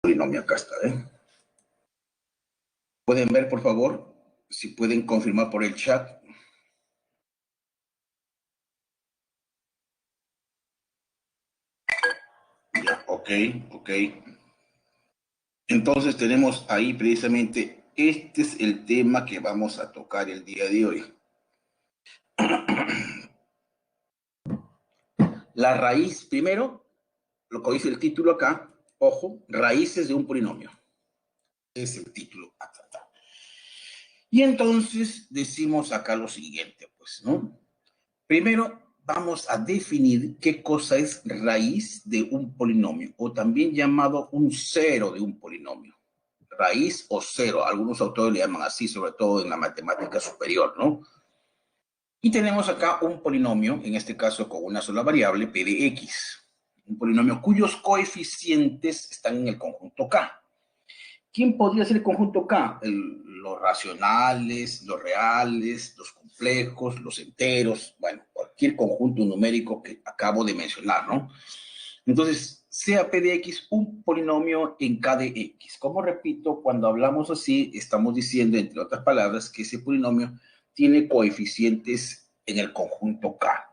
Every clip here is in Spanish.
Polinomio, acá está, ¿Pueden ver, por favor? Si pueden confirmar por el chat. Ya, ok. Entonces tenemos ahí precisamente, este es el tema que vamos a tocar el día de hoy. La raíz, primero, lo que dice el título acá, ojo, raíces de un polinomio. Es el título a tratar. Y entonces decimos acá lo siguiente, pues, ¿no? Primero vamos a definir qué cosa es raíz de un polinomio, o también llamado un cero de un polinomio. Raíz o cero, algunos autores le llaman así, sobre todo en la matemática superior, ¿no? Y tenemos acá un polinomio, en este caso con una sola variable, p de x. Un polinomio cuyos coeficientes están en el conjunto K. ¿Quién podría ser el conjunto K? Los racionales, los reales, los complejos, los enteros, bueno, cualquier conjunto numérico que acabo de mencionar, ¿no? Entonces, sea p de x un polinomio en K de x. Como repito, cuando hablamos así, estamos diciendo, entre otras palabras, que ese polinomio tiene coeficientes en el conjunto K.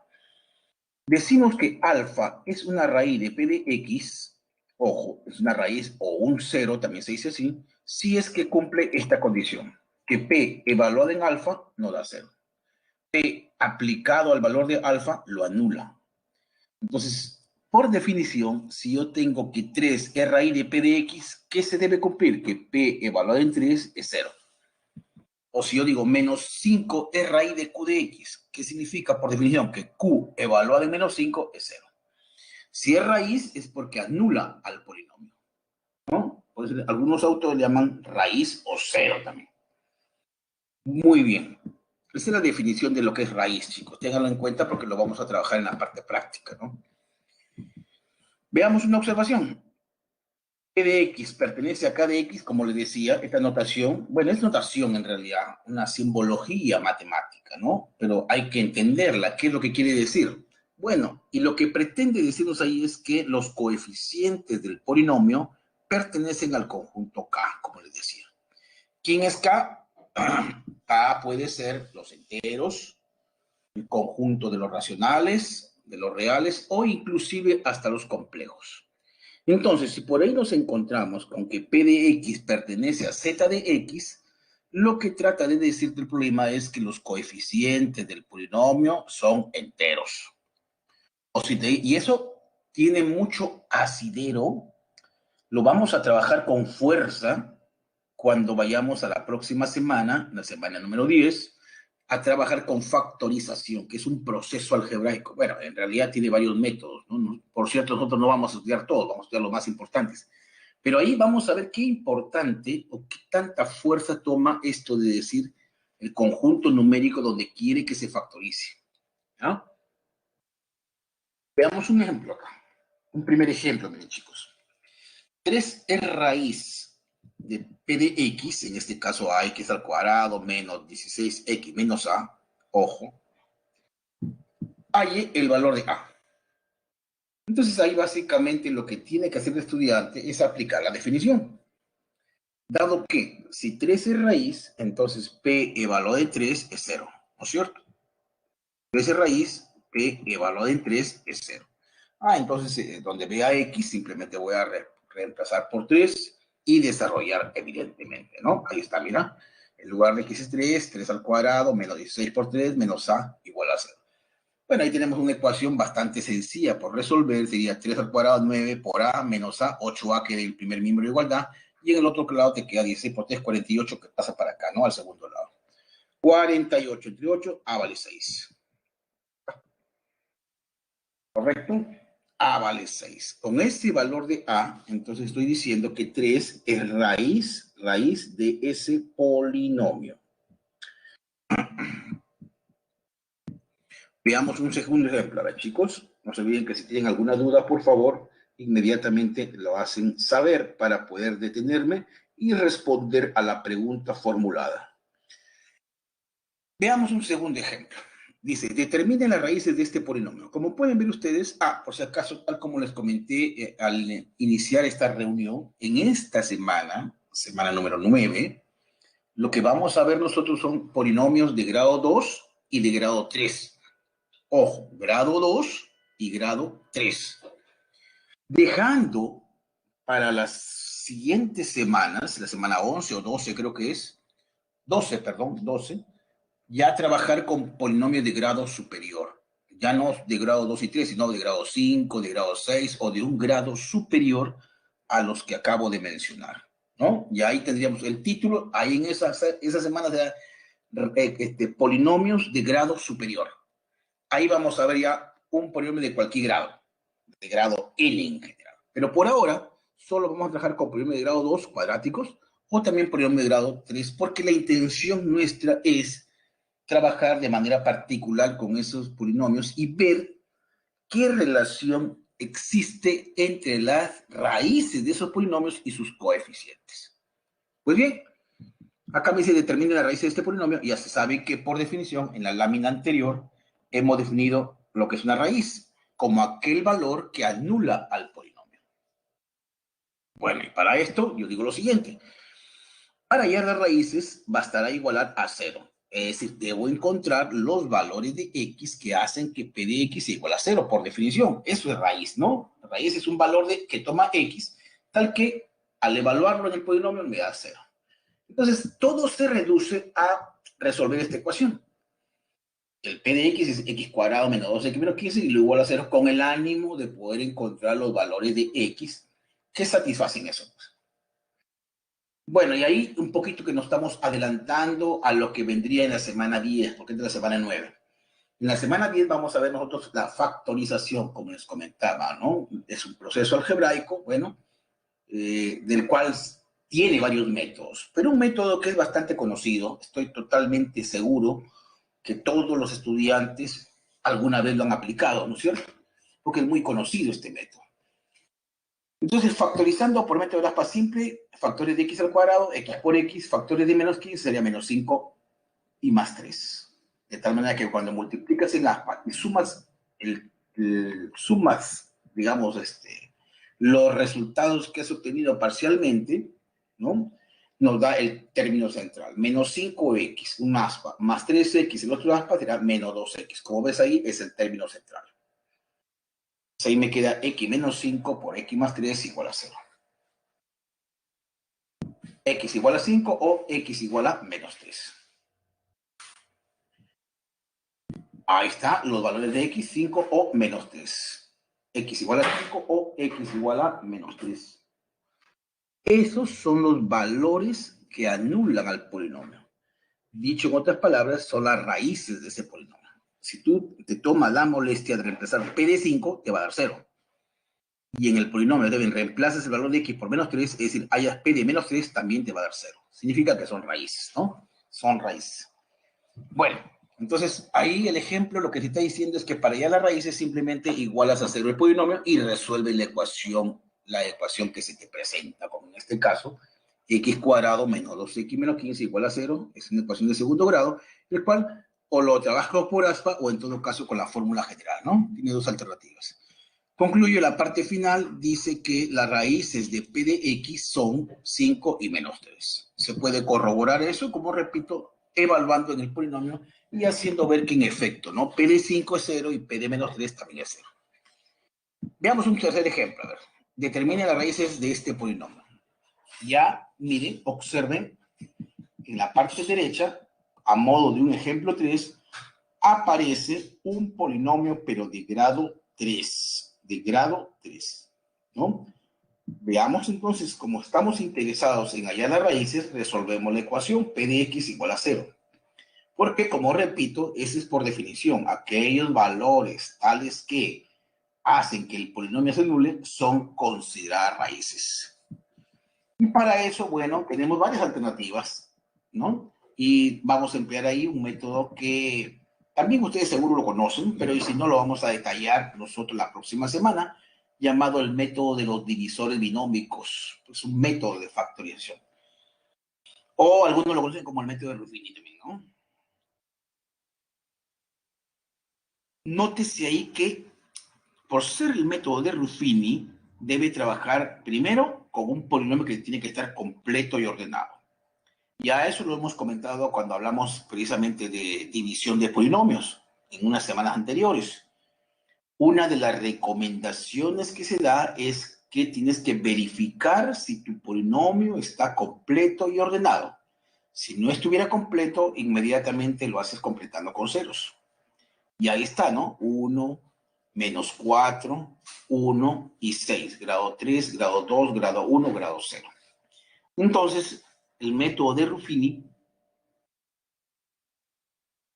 Decimos que alfa es una raíz de p de x, ojo, es una raíz o un cero, también se dice así, si es que cumple esta condición, que p evaluado en alfa no da cero. P aplicado al valor de alfa lo anula. Entonces, por definición, si yo tengo que 3 es raíz de p de x, ¿qué se debe cumplir? Que p evaluado en 3 es 0. O si yo digo menos 5 es raíz de q de x, ¿qué significa por definición? Que q evaluado en menos 5 es 0. Si es raíz es porque anula al polinomio, ¿no? Por eso algunos autores le llaman raíz o cero también. Muy bien. Esa es la definición de lo que es raíz, chicos. Ténganlo en cuenta porque lo vamos a trabajar en la parte práctica, ¿no? Veamos una observación. P de x pertenece a K de x, como les decía, esta notación, bueno, es notación en realidad, una simbología matemática, ¿no? Pero hay que entenderla, ¿qué es lo que quiere decir? Bueno, y lo que pretende decirnos ahí es que los coeficientes del polinomio pertenecen al conjunto K, como les decía. ¿Quién es K? K puede ser los enteros, el conjunto de los racionales, de los reales, o inclusive hasta los complejos. Entonces, si por ahí nos encontramos con que P de x pertenece a Z de x, lo que trata de decirte el problema es que los coeficientes del polinomio son enteros. Y eso tiene mucho asidero, lo vamos a trabajar con fuerza cuando vayamos a la próxima semana, la semana número 10, a trabajar con factorización, que es un proceso algebraico. Bueno, en realidad tiene varios métodos, ¿no? Por cierto, nosotros no vamos a estudiar todos, vamos a estudiar los más importantes. Pero ahí vamos a ver qué importante o qué tanta fuerza toma esto de decir el conjunto numérico donde quiere que se factorice. ¿No? Veamos un ejemplo acá. Un primer ejemplo, miren, chicos. 3 es raíz de p de x, en este caso a x al cuadrado menos 16x menos a, ojo, halle el valor de a. Entonces ahí básicamente lo que tiene que hacer el estudiante es aplicar la definición. Dado que si 3 es raíz, entonces p evaluado de 3 es 0, ¿no es cierto? 3 es raíz, p evaluado en 3 es 0. Entonces donde vea x simplemente voy a reemplazar por 3 y desarrollar evidentemente, ¿no? Ahí está, mira. En lugar de x es 3, 3 al cuadrado menos 16 por 3 menos a igual a 0. Bueno, ahí tenemos una ecuación bastante sencilla por resolver. Sería 3 al cuadrado, 9 por a menos a, 8a que es el primer miembro de igualdad. Y en el otro lado te queda 16 por 3, 48 que pasa para acá, ¿no? Al segundo lado. 48 entre 8, a vale 6. ¿Correcto? A vale 6. Con este valor de a, entonces estoy diciendo que 3 es raíz de ese polinomio. Veamos un segundo ejemplo. A ver, chicos, no se olviden que si tienen alguna duda, por favor, inmediatamente lo hacen saber para poder detenerme y responder a la pregunta formulada. Veamos un segundo ejemplo. Dice, determinen las raíces de este polinomio. Como pueden ver ustedes, por si acaso, tal como les comenté al iniciar esta reunión, en esta semana número 9, lo que vamos a ver nosotros son polinomios de grado 2 y de grado 3. Ojo, grado 2 y grado 3. Dejando para las siguientes semanas, la semana 11 o 12 creo que es, 12, ya trabajar con polinomios de grado superior. Ya no de grado 2 y 3, sino de grado 5, de grado 6 o de un grado superior a los que acabo de mencionar, ¿no? Y ahí tendríamos el título, ahí en esa semana de polinomios de grado superior. Ahí vamos a ver ya un polinomio de cualquier grado, de grado N en general. Pero por ahora, solo vamos a trabajar con polinomios de grado 2 cuadráticos o también polinomios de grado 3, porque la intención nuestra es trabajar de manera particular con esos polinomios y ver qué relación existe entre las raíces de esos polinomios y sus coeficientes. Pues bien, acá me dice determine la raíz de este polinomio y ya se sabe que por definición en la lámina anterior hemos definido lo que es una raíz como aquel valor que anula al polinomio. Bueno, y para esto yo digo lo siguiente. Para hallar las raíces bastará igualar a 0. Es decir, debo encontrar los valores de x que hacen que p de x sea igual a 0, por definición. Eso es raíz, ¿no? La raíz es un valor que toma x, tal que al evaluarlo en el polinomio me da 0. Entonces, todo se reduce a resolver esta ecuación. El p de x es x cuadrado menos 2x menos 15 y lo igual a 0 con el ánimo de poder encontrar los valores de x que satisfacen eso. Bueno, y ahí un poquito que nos estamos adelantando a lo que vendría en la semana 10, porque es de la semana 9. En la semana 10 vamos a ver nosotros la factorización, como les comentaba, ¿no? Es un proceso algebraico, bueno, del cual tiene varios métodos, pero un método que es bastante conocido, estoy totalmente seguro que todos los estudiantes alguna vez lo han aplicado, ¿no es cierto? Porque es muy conocido este método. Entonces, factorizando por método de aspa simple, factores de x al cuadrado, x por x, factores de menos 15 sería menos 5 y más 3. De tal manera que cuando multiplicas en aspa y sumas, digamos, los resultados que has obtenido parcialmente, ¿no? Nos da el término central. Menos 5x, un aspa, más 3x, el otro aspa será menos 2x. Como ves ahí, es el término central. Ahí me queda x menos 5 por x más 3 igual a 0. X igual a 5 o x igual a menos 3. Ahí está los valores de x, 5 o menos 3. X igual a 5 o x igual a menos 3. Esos son los valores que anulan al polinomio. Dicho en otras palabras, son las raíces de ese polinomio. Si tú te tomas la molestia de reemplazar p de 5, te va a dar 0. Y en el polinomio deben reemplazas el valor de x por menos 3, es decir, hayas p de menos 3, también te va a dar 0. Significa que son raíces, ¿no? Son raíces. Bueno, entonces ahí el ejemplo lo que te está diciendo es que para hallar las raíces simplemente igualas a 0 el polinomio y resuelves la ecuación que se te presenta, como en este caso, x cuadrado menos 2x menos 15 igual a 0, es una ecuación de segundo grado, el cual o lo trabajo por aspa o en todo caso con la fórmula general, ¿no? Tiene dos alternativas. Concluyo la parte final, dice que las raíces de p de x son 5 y menos 3. Se puede corroborar eso, como repito, evaluando en el polinomio y haciendo ver que en efecto, ¿no? P de 5 es 0 y P de menos 3 también es 0. Veamos un tercer ejemplo. A ver, determine las raíces de este polinomio. Ya, miren, observen, en la parte derecha, a modo de un ejemplo 3, aparece un polinomio, pero de grado 3. De grado 3, ¿no? Veamos entonces, como estamos interesados en hallar las raíces, resolvemos la ecuación p de x igual a 0. Porque, como repito, ese es por definición. Aquellos valores tales que hacen que el polinomio se anule son consideradas raíces. Y para eso, bueno, tenemos varias alternativas, ¿no? Y vamos a emplear ahí un método que también ustedes seguro lo conocen, pero si no lo vamos a detallar nosotros la próxima semana, llamado el método de los divisores binómicos. Es un método de factorización. O algunos lo conocen como el método de Ruffini también, ¿no? nótese ahí que, por ser el método de Ruffini, debe trabajar primero con un polinomio que tiene que estar completo y ordenado. Ya eso lo hemos comentado cuando hablamos precisamente de división de polinomios en unas semanas anteriores. Una de las recomendaciones que se da es que tienes que verificar si tu polinomio está completo y ordenado. Si no estuviera completo, inmediatamente lo haces completando con ceros. Y ahí está, ¿no? 1, menos 4, 1 y 6. Grado 3, grado 2, grado 1, grado 0. Entonces, el método de Ruffini,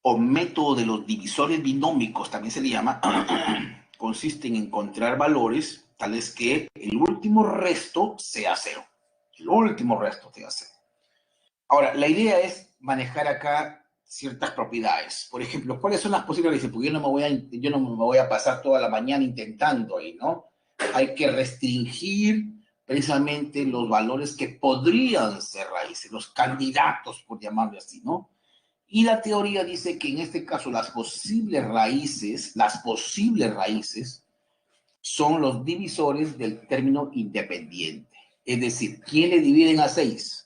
o método de los divisores binómicos, también se le llama, consiste en encontrar valores tales que el último resto sea 0. El último resto sea 0. Ahora, la idea es manejar acá ciertas propiedades. Por ejemplo, ¿cuáles son las posibles raíces? Porque yo no me voy a pasar toda la mañana intentando ahí, ¿no? Hay que restringir precisamente los valores que podrían ser raíces, los candidatos, por llamarlo así, ¿no? Y la teoría dice que en este caso las posibles raíces son los divisores del término independiente. Es decir, ¿quién le dividen a 6?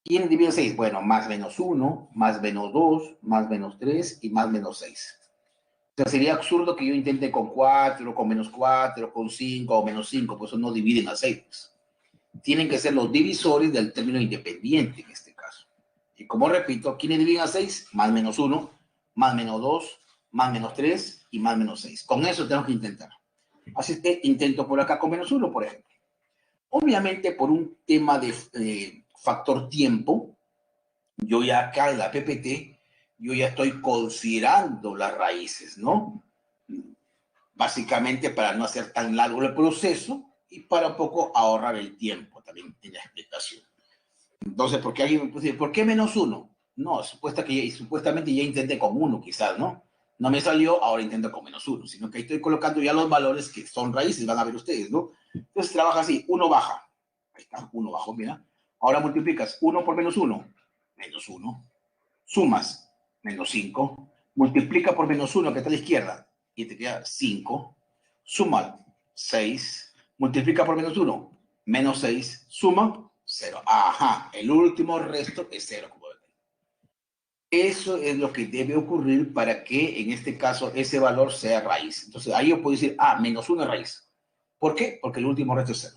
¿Quién divide 6? Bueno, más menos 1, más menos 2, más menos 3 y más menos 6. O sea, sería absurdo que yo intente con 4, con menos 4, con 5 o menos 5, pues eso no dividen a 6. Tienen que ser los divisores del término independiente en este caso. Y como repito, ¿quiénes dividen a 6? Más menos 1, más menos 2, más menos 3 y más menos 6. Con eso tenemos que intentar. Así que intento por acá con menos 1, por ejemplo. Obviamente, por un tema de factor tiempo, yo ya acá en la PPT, yo ya estoy considerando las raíces, ¿no? Básicamente para no hacer tan largo el proceso y para un poco ahorrar el tiempo también en la explicación. Entonces, ¿por qué alguien me puede decir, ¿por qué menos 1? No, supuestamente ya intenté con 1 quizás, ¿no? No me salió, ahora intento con menos 1, sino que ahí estoy colocando ya los valores que son raíces, van a ver ustedes, ¿no? Entonces trabaja así, 1 baja, ahí está, 1 bajo, mira. Ahora multiplicas 1 por menos 1, menos 1. Sumas, menos 5. Multiplica por menos 1 que está a la izquierda y te queda 5. Suma, 6. Multiplica por menos 1, menos 6. Suma, 0. Ajá, el último resto es 0. Eso es lo que debe ocurrir para que en este caso ese valor sea raíz. Entonces ahí yo puedo decir, menos 1 es raíz. ¿Por qué? Porque el último resto es 0.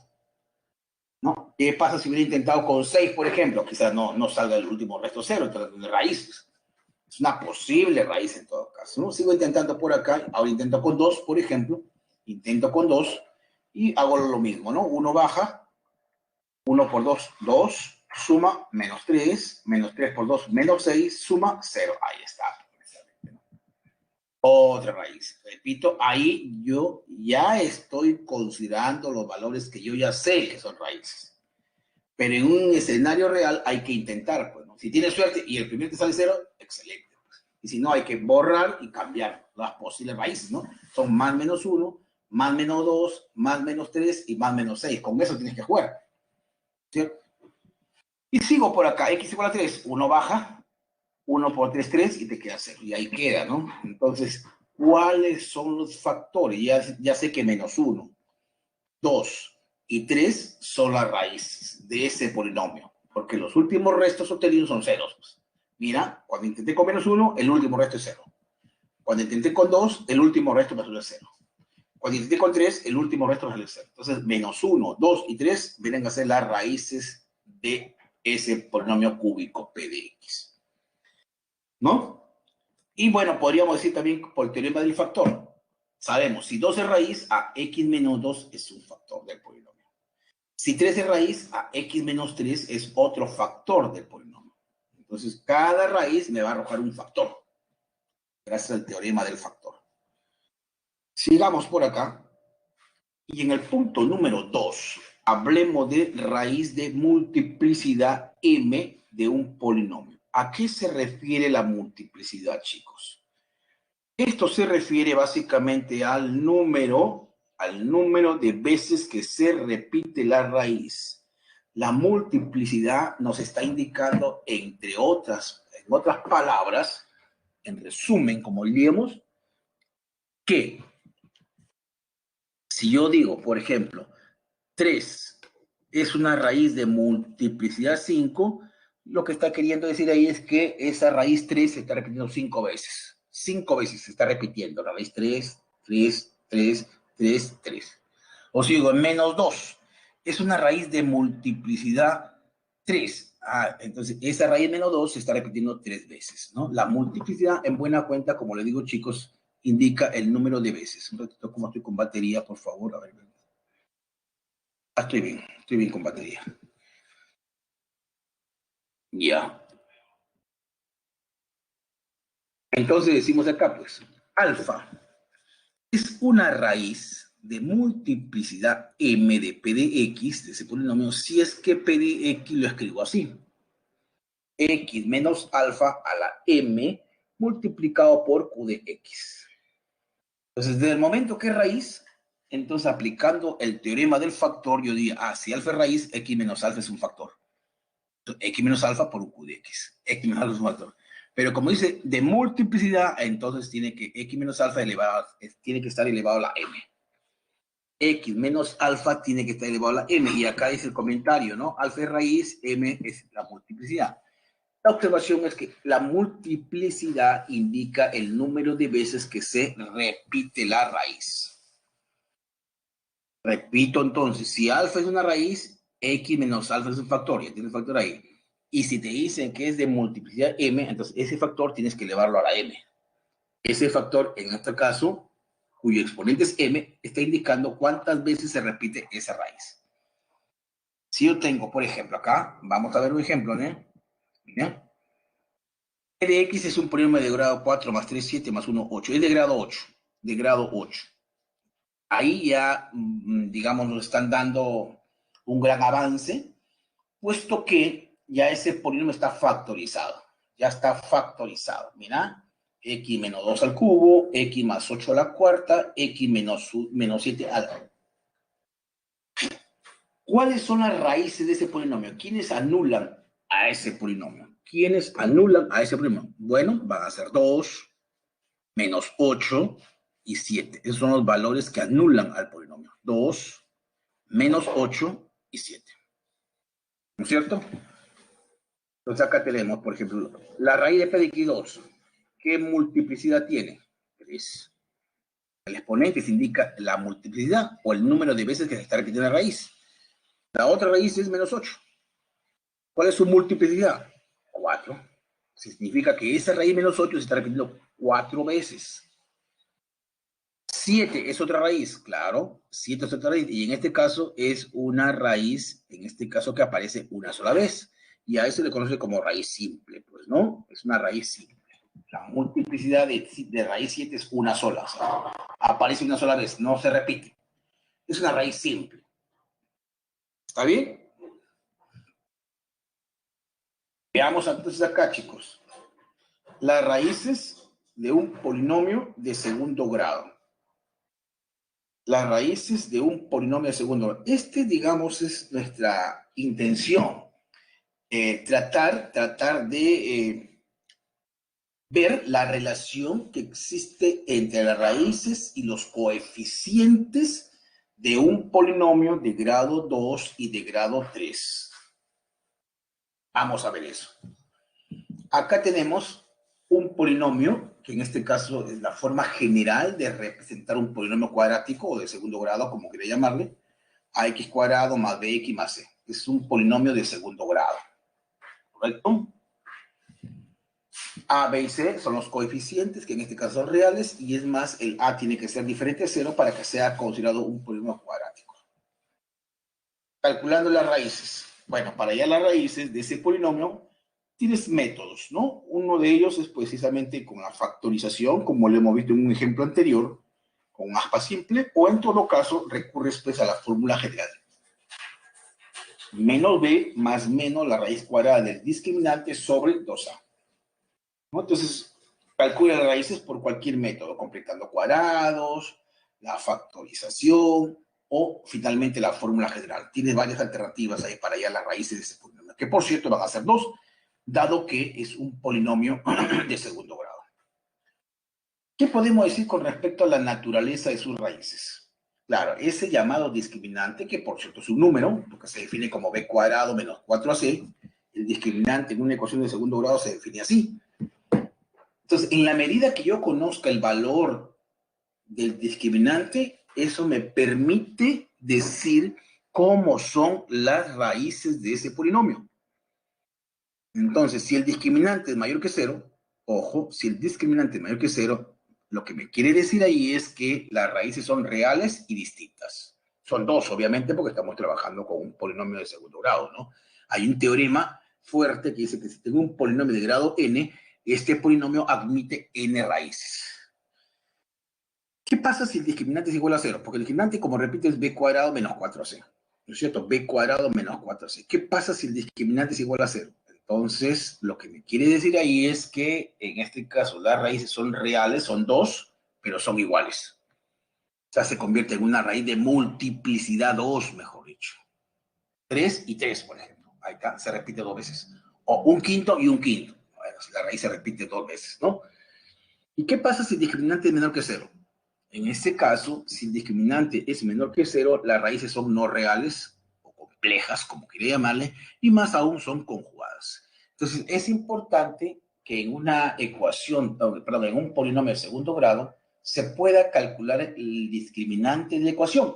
¿No? ¿Qué pasa si hubiera intentado con 6, por ejemplo? Quizás no salga el último resto 0, entonces de raíces. Es una posible raíz en todo caso, ¿no? Sigo intentando por acá, ahora intento con 2, por ejemplo, intento con 2 y hago lo mismo, ¿no? 1 baja, 1 por 2, 2, suma, menos 3 por 2, menos 6, suma, 0. Ahí está. Otra raíz. Repito, ahí yo ya estoy considerando los valores que yo ya sé que son raíces. Pero en un escenario real hay que intentar, pues, ¿no? Si tienes suerte y el primero te sale 0, excelente. Y si no, hay que borrar y cambiar las posibles raíces, ¿no? Son más menos 1, más menos 2, más menos 3 y más menos 6. Con eso tienes que jugar, ¿cierto? Y sigo por acá, x igual a 3, 1 baja, 1 por 3, 3 y te queda 0. Y ahí queda, ¿no? Entonces, ¿cuáles son los factores? Ya sé que menos 1, 2 y 3 son las raíces de ese polinomio, porque los últimos restos obtenidos son ceros. Mira, cuando intenté con menos 1, el último resto es 0. Cuando intenté con 2, el último resto me sale 0. Cuando intenté con 3, el último resto me sale 0. Entonces, menos 1, 2 y 3 vienen a ser las raíces de ese polinomio cúbico P de X. ¿No? Y bueno, podríamos decir también por el teorema del factor. Sabemos, si 2 es raíz, a x menos 2 es un factor del polinomio. Si 3 es raíz, a x menos 3 es otro factor del polinomio. Entonces, cada raíz me va a arrojar un factor, gracias al teorema del factor. Sigamos por acá. Y en el punto número 2, hablemos de raíz de multiplicidad m de un polinomio. ¿A qué se refiere la multiplicidad, chicos? Esto se refiere básicamente al número de veces que se repite la raíz. La multiplicidad nos está indicando, entre otras, en otras palabras, en resumen, como diríamos, que si yo digo, por ejemplo, 3 es una raíz de multiplicidad 5, lo que está queriendo decir ahí es que esa raíz 3 se está repitiendo 5 veces. 5 veces se está repitiendo. La raíz 3, 3, 3, 3, 3. O si digo, menos 2 es una raíz de multiplicidad 3. Entonces esa raíz menos 2 se está repitiendo 3 veces, ¿no? La multiplicidad en buena cuenta, como le digo, chicos, indica el número de veces. Un ratito, como estoy con batería, por favor, a ver. Estoy bien con batería. Ya. Entonces decimos acá, pues, alfa es una raíz de multiplicidad m de p de x, de ese polinomio, si es que p de x lo escribo así. X menos alfa a la m multiplicado por q de x. Entonces, desde el momento que es raíz, entonces aplicando el teorema del factor, yo diría, si alfa es raíz, x menos alfa es un factor. Entonces, x menos alfa por un q de x. X menos alfa es un factor. Pero como dice de multiplicidad, entonces tiene que x menos alfa elevado, tiene que estar elevado a la m. X menos alfa tiene que estar elevado a la m. Y acá dice el comentario, ¿no? Alfa es raíz, m es la multiplicidad. La observación es que la multiplicidad indica el número de veces que se repite la raíz. Repito entonces, si alfa es una raíz, x menos alfa es un factor, ya tienes el factor ahí. Y si te dicen que es de multiplicidad m, entonces ese factor tienes que elevarlo a la m. Ese factor, en este caso, cuyo exponente es m, está indicando cuántas veces se repite esa raíz. Si yo tengo, por ejemplo, acá, vamos a ver un ejemplo, ¿no? Mira. P de x es un polinomio de grado 4 más 3, 7 más 1, 8. Es de grado 8. De grado 8. Ahí ya, digamos, nos están dando un gran avance, puesto que ya ese polinomio está factorizado. Ya está factorizado. Mira, x menos 2 al cubo, x más 8 a la cuarta, x menos 7 a la... ¿Cuáles son las raíces de ese polinomio? ¿Quiénes anulan a ese polinomio? ¿Quiénes anulan a ese polinomio? Bueno, van a ser 2, menos 8 y 7. Esos son los valores que anulan al polinomio. 2, menos 8 y 7. ¿No es cierto? Entonces acá tenemos, por ejemplo, la raíz de p de x2. ¿Qué multiplicidad tiene? 3. El exponente se indica la multiplicidad o el número de veces que se está repitiendo la raíz. La otra raíz es menos 8. ¿Cuál es su multiplicidad? 4. Significa que esa raíz menos 8 se está repitiendo 4 veces. 7 es otra raíz, claro, 7 es otra raíz, y en este caso es una raíz, en este caso que aparece una sola vez, y a eso le conoce como raíz simple, pues, ¿no? Es una raíz simple. La multiplicidad de raíz 7 es una sola, o sea, aparece una sola vez, no se repite. Es una raíz simple. ¿Está bien? Veamos entonces acá, chicos. Las raíces de un polinomio de segundo grado. Las raíces de un polinomio de segundo grado. Digamos, es nuestra intención. Tratar de ver la relación que existe entre las raíces y los coeficientes de un polinomio de grado 2 y de grado 3. Vamos a ver eso. Acá tenemos un polinomio, que en este caso es la forma general de representar un polinomio cuadrático o de segundo grado, como quiera llamarle, ax cuadrado más bx más c. Es un polinomio de segundo grado. ¿Correcto? A, B y C son los coeficientes, que en este caso son reales, y es más, el A tiene que ser diferente a 0 para que sea considerado un polinomio cuadrático. Calculando las raíces. Bueno, para hallar las raíces de ese polinomio, tienes métodos, ¿no? Uno de ellos es precisamente con la factorización, como lo hemos visto en un ejemplo anterior, con un aspa simple, o en todo caso, recurres pues a la fórmula general. Menos B más menos la raíz cuadrada del discriminante sobre 2A. ¿No? Entonces, calcula las raíces por cualquier método, completando cuadrados, la factorización o finalmente la fórmula general. Tienes varias alternativas ahí para hallar las raíces de ese polinomio, que por cierto van a ser 2, dado que es un polinomio de segundo grado. ¿Qué podemos decir con respecto a la naturaleza de sus raíces? Claro, ese llamado discriminante, que por cierto es un número, porque se define como b cuadrado menos 4ac, el discriminante en una ecuación de segundo grado se define así. Entonces, en la medida que yo conozca el valor del discriminante, eso me permite decir cómo son las raíces de ese polinomio. Entonces, si el discriminante es mayor que 0, ojo, si el discriminante es mayor que 0, lo que me quiere decir ahí es que las raíces son reales y distintas. Son dos, obviamente, porque estamos trabajando con un polinomio de segundo grado, ¿no? Hay un teorema fuerte que dice que si tengo un polinomio de grado n, este polinomio admite n raíces. ¿Qué pasa si el discriminante es igual a 0? Porque el discriminante, como repito, es b cuadrado menos 4c. ¿No es cierto? B cuadrado menos 4c. ¿Qué pasa si el discriminante es igual a 0? Entonces, lo que me quiere decir ahí es que, en este caso, las raíces son reales, son dos, pero son iguales. O sea, se convierte en una raíz de multiplicidad 2, mejor dicho. 3 y 3, por ejemplo. Ahí está, se repite dos veces. O un quinto y un quinto. Bueno, la raíz se repite dos veces, ¿no? ¿Y qué pasa si el discriminante es menor que 0? En este caso, si el discriminante es menor que 0, las raíces son no reales o complejas, como quiera llamarle, y más aún son conjugadas. Entonces, es importante que en una ecuación, perdón, en un polinomio de segundo grado, se pueda calcular el discriminante de la ecuación.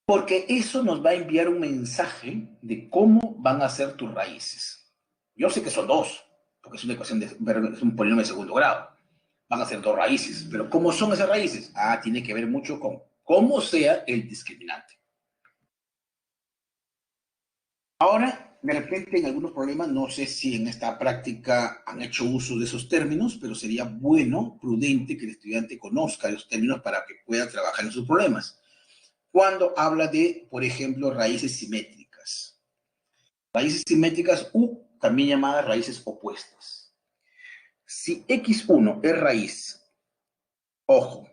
Porque eso nos va a enviar un mensaje de cómo van a ser tus raíces. Yo sé que son dos, porque es una ecuación es un polinomio de segundo grado. Van a ser dos raíces. Pero ¿cómo son esas raíces? Ah, tiene que ver mucho con cómo sea el discriminante. Ahora, de repente, en algunos problemas, no sé si en esta práctica han hecho uso de esos términos, pero sería bueno, prudente, que el estudiante conozca esos términos para que pueda trabajar en sus problemas. Cuando habla de, por ejemplo, raíces simétricas. Raíces simétricas u también llamadas raíces opuestas. Si x1 es raíz, ojo,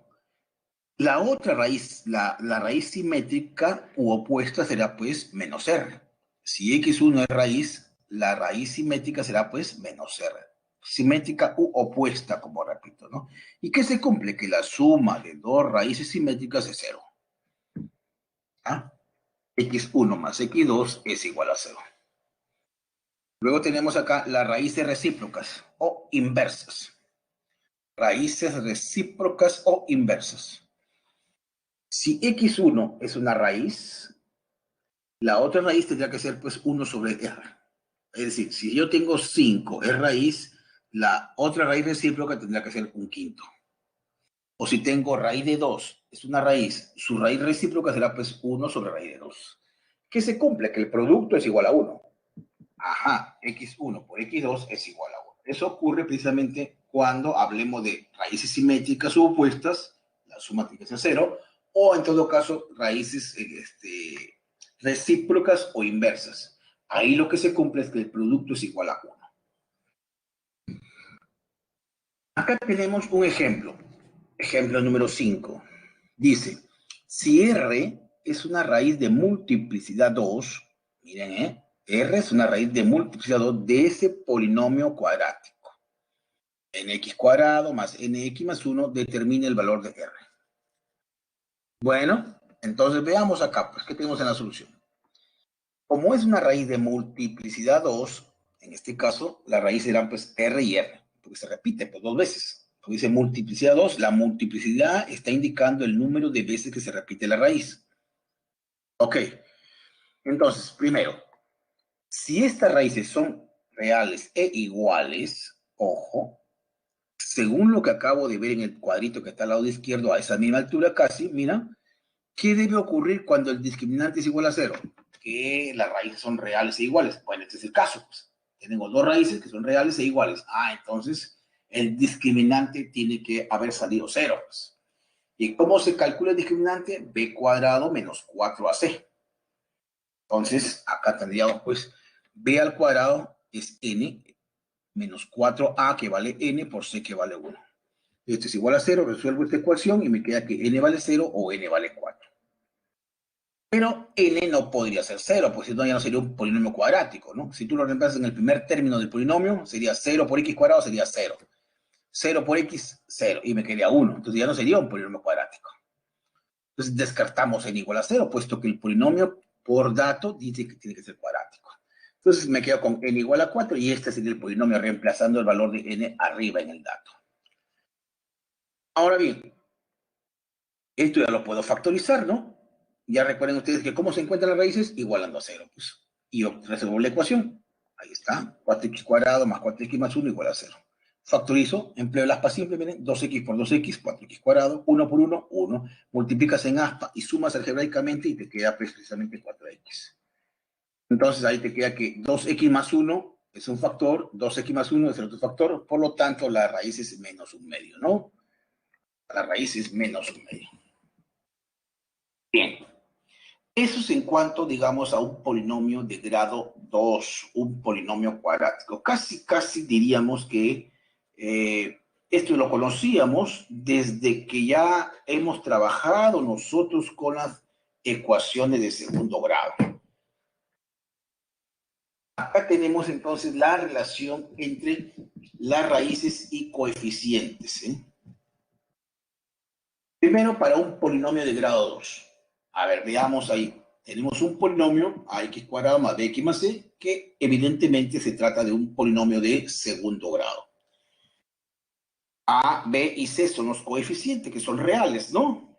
la otra raíz, la raíz simétrica u opuesta será pues menos r. Si x1 es raíz, la raíz simétrica será pues menos r. Simétrica u opuesta, como repito, ¿no? ¿Y qué se cumple? Que la suma de dos raíces simétricas es 0. ¿Ah? x1 más x2 es igual a 0. Luego tenemos acá las raíces recíprocas o inversas. Raíces recíprocas o inversas. Si x1 es una raíz, la otra raíz tendría que ser pues 1 sobre r. Es decir, si yo tengo 5 es raíz, la otra raíz recíproca tendría que ser un quinto. O si tengo raíz de 2, es una raíz, su raíz recíproca será pues 1 sobre raíz de 2. ¿Qué se cumple? Que el producto es igual a 1. Ajá, x1 por x2 es igual a 1. Eso ocurre precisamente cuando hablemos de raíces simétricas u opuestas, la suma tiene que ser 0, o en todo caso raíces recíprocas o inversas. Ahí lo que se cumple es que el producto es igual a 1. Acá tenemos un ejemplo. Ejemplo número 5. Dice, si R es una raíz de multiplicidad 2, miren, R es una raíz de multiplicidad 2 de ese polinomio cuadrático. Nx cuadrado más nx más 1 determina el valor de R. Bueno, entonces veamos acá, pues, ¿qué tenemos en la solución? Como es una raíz de multiplicidad 2, en este caso, la raíz serán pues R y R, porque se repite pues dos veces. Como dice multiplicidad 2, la multiplicidad está indicando el número de veces que se repite la raíz. Ok, entonces, primero, si estas raíces son reales e iguales, ojo, según lo que acabo de ver en el cuadrito que está al lado izquierdo, a esa misma altura casi, mira, ¿qué debe ocurrir cuando el discriminante es igual a 0? Que las raíces son reales e iguales. Bueno, este es el caso, pues. Tenemos dos raíces que son reales e iguales. Ah, entonces el discriminante tiene que haber salido 0, pues. ¿Y cómo se calcula el discriminante? B cuadrado menos 4ac. Entonces, acá tendríamos, pues, b al cuadrado es n menos 4a que vale n por c que vale 1. Esto es igual a 0, resuelvo esta ecuación y me queda que n vale 0 o n vale 4. Pero n no podría ser 0, porque si no ya no sería un polinomio cuadrático, ¿no? Si tú lo reemplazas en el primer término del polinomio, sería 0 por x cuadrado, sería 0. 0 por x, 0. Y me quedé a 1. Entonces ya no sería un polinomio cuadrático. Entonces descartamos n igual a 0, puesto que el polinomio por dato dice que tiene que ser cuadrático. Entonces me quedo con n igual a 4 y este sería el polinomio reemplazando el valor de n arriba en el dato. Ahora bien, esto ya lo puedo factorizar, ¿no? Ya recuerden ustedes que cómo se encuentran las raíces igualando a 0. Pues. Y yo resuelvo la ecuación. Ahí está, 4x cuadrado más 4x más 1 igual a 0. Factorizo, empleo el aspa simple, miren, 2x por 2x, 4x cuadrado, 1 por 1, 1. Multiplicas en aspa y sumas algebraicamente y te queda precisamente 4x. Entonces ahí te queda que 2x más 1 es un factor, 2x más 1 es el otro factor, por lo tanto la raíz es menos un medio, ¿no? La raíz es menos un medio. Bien. Eso es en cuanto, digamos, a un polinomio de grado 2, un polinomio cuadrático. Casi diríamos que esto lo conocíamos desde que ya hemos trabajado nosotros con las ecuaciones de segundo grado. Acá tenemos entonces la relación entre las raíces y coeficientes. Primero, para un polinomio de grado 2. A ver, veamos ahí. Tenemos un polinomio ax cuadrado más bx más c, que evidentemente se trata de un polinomio de segundo grado. A, b y c son los coeficientes, que son reales, ¿no?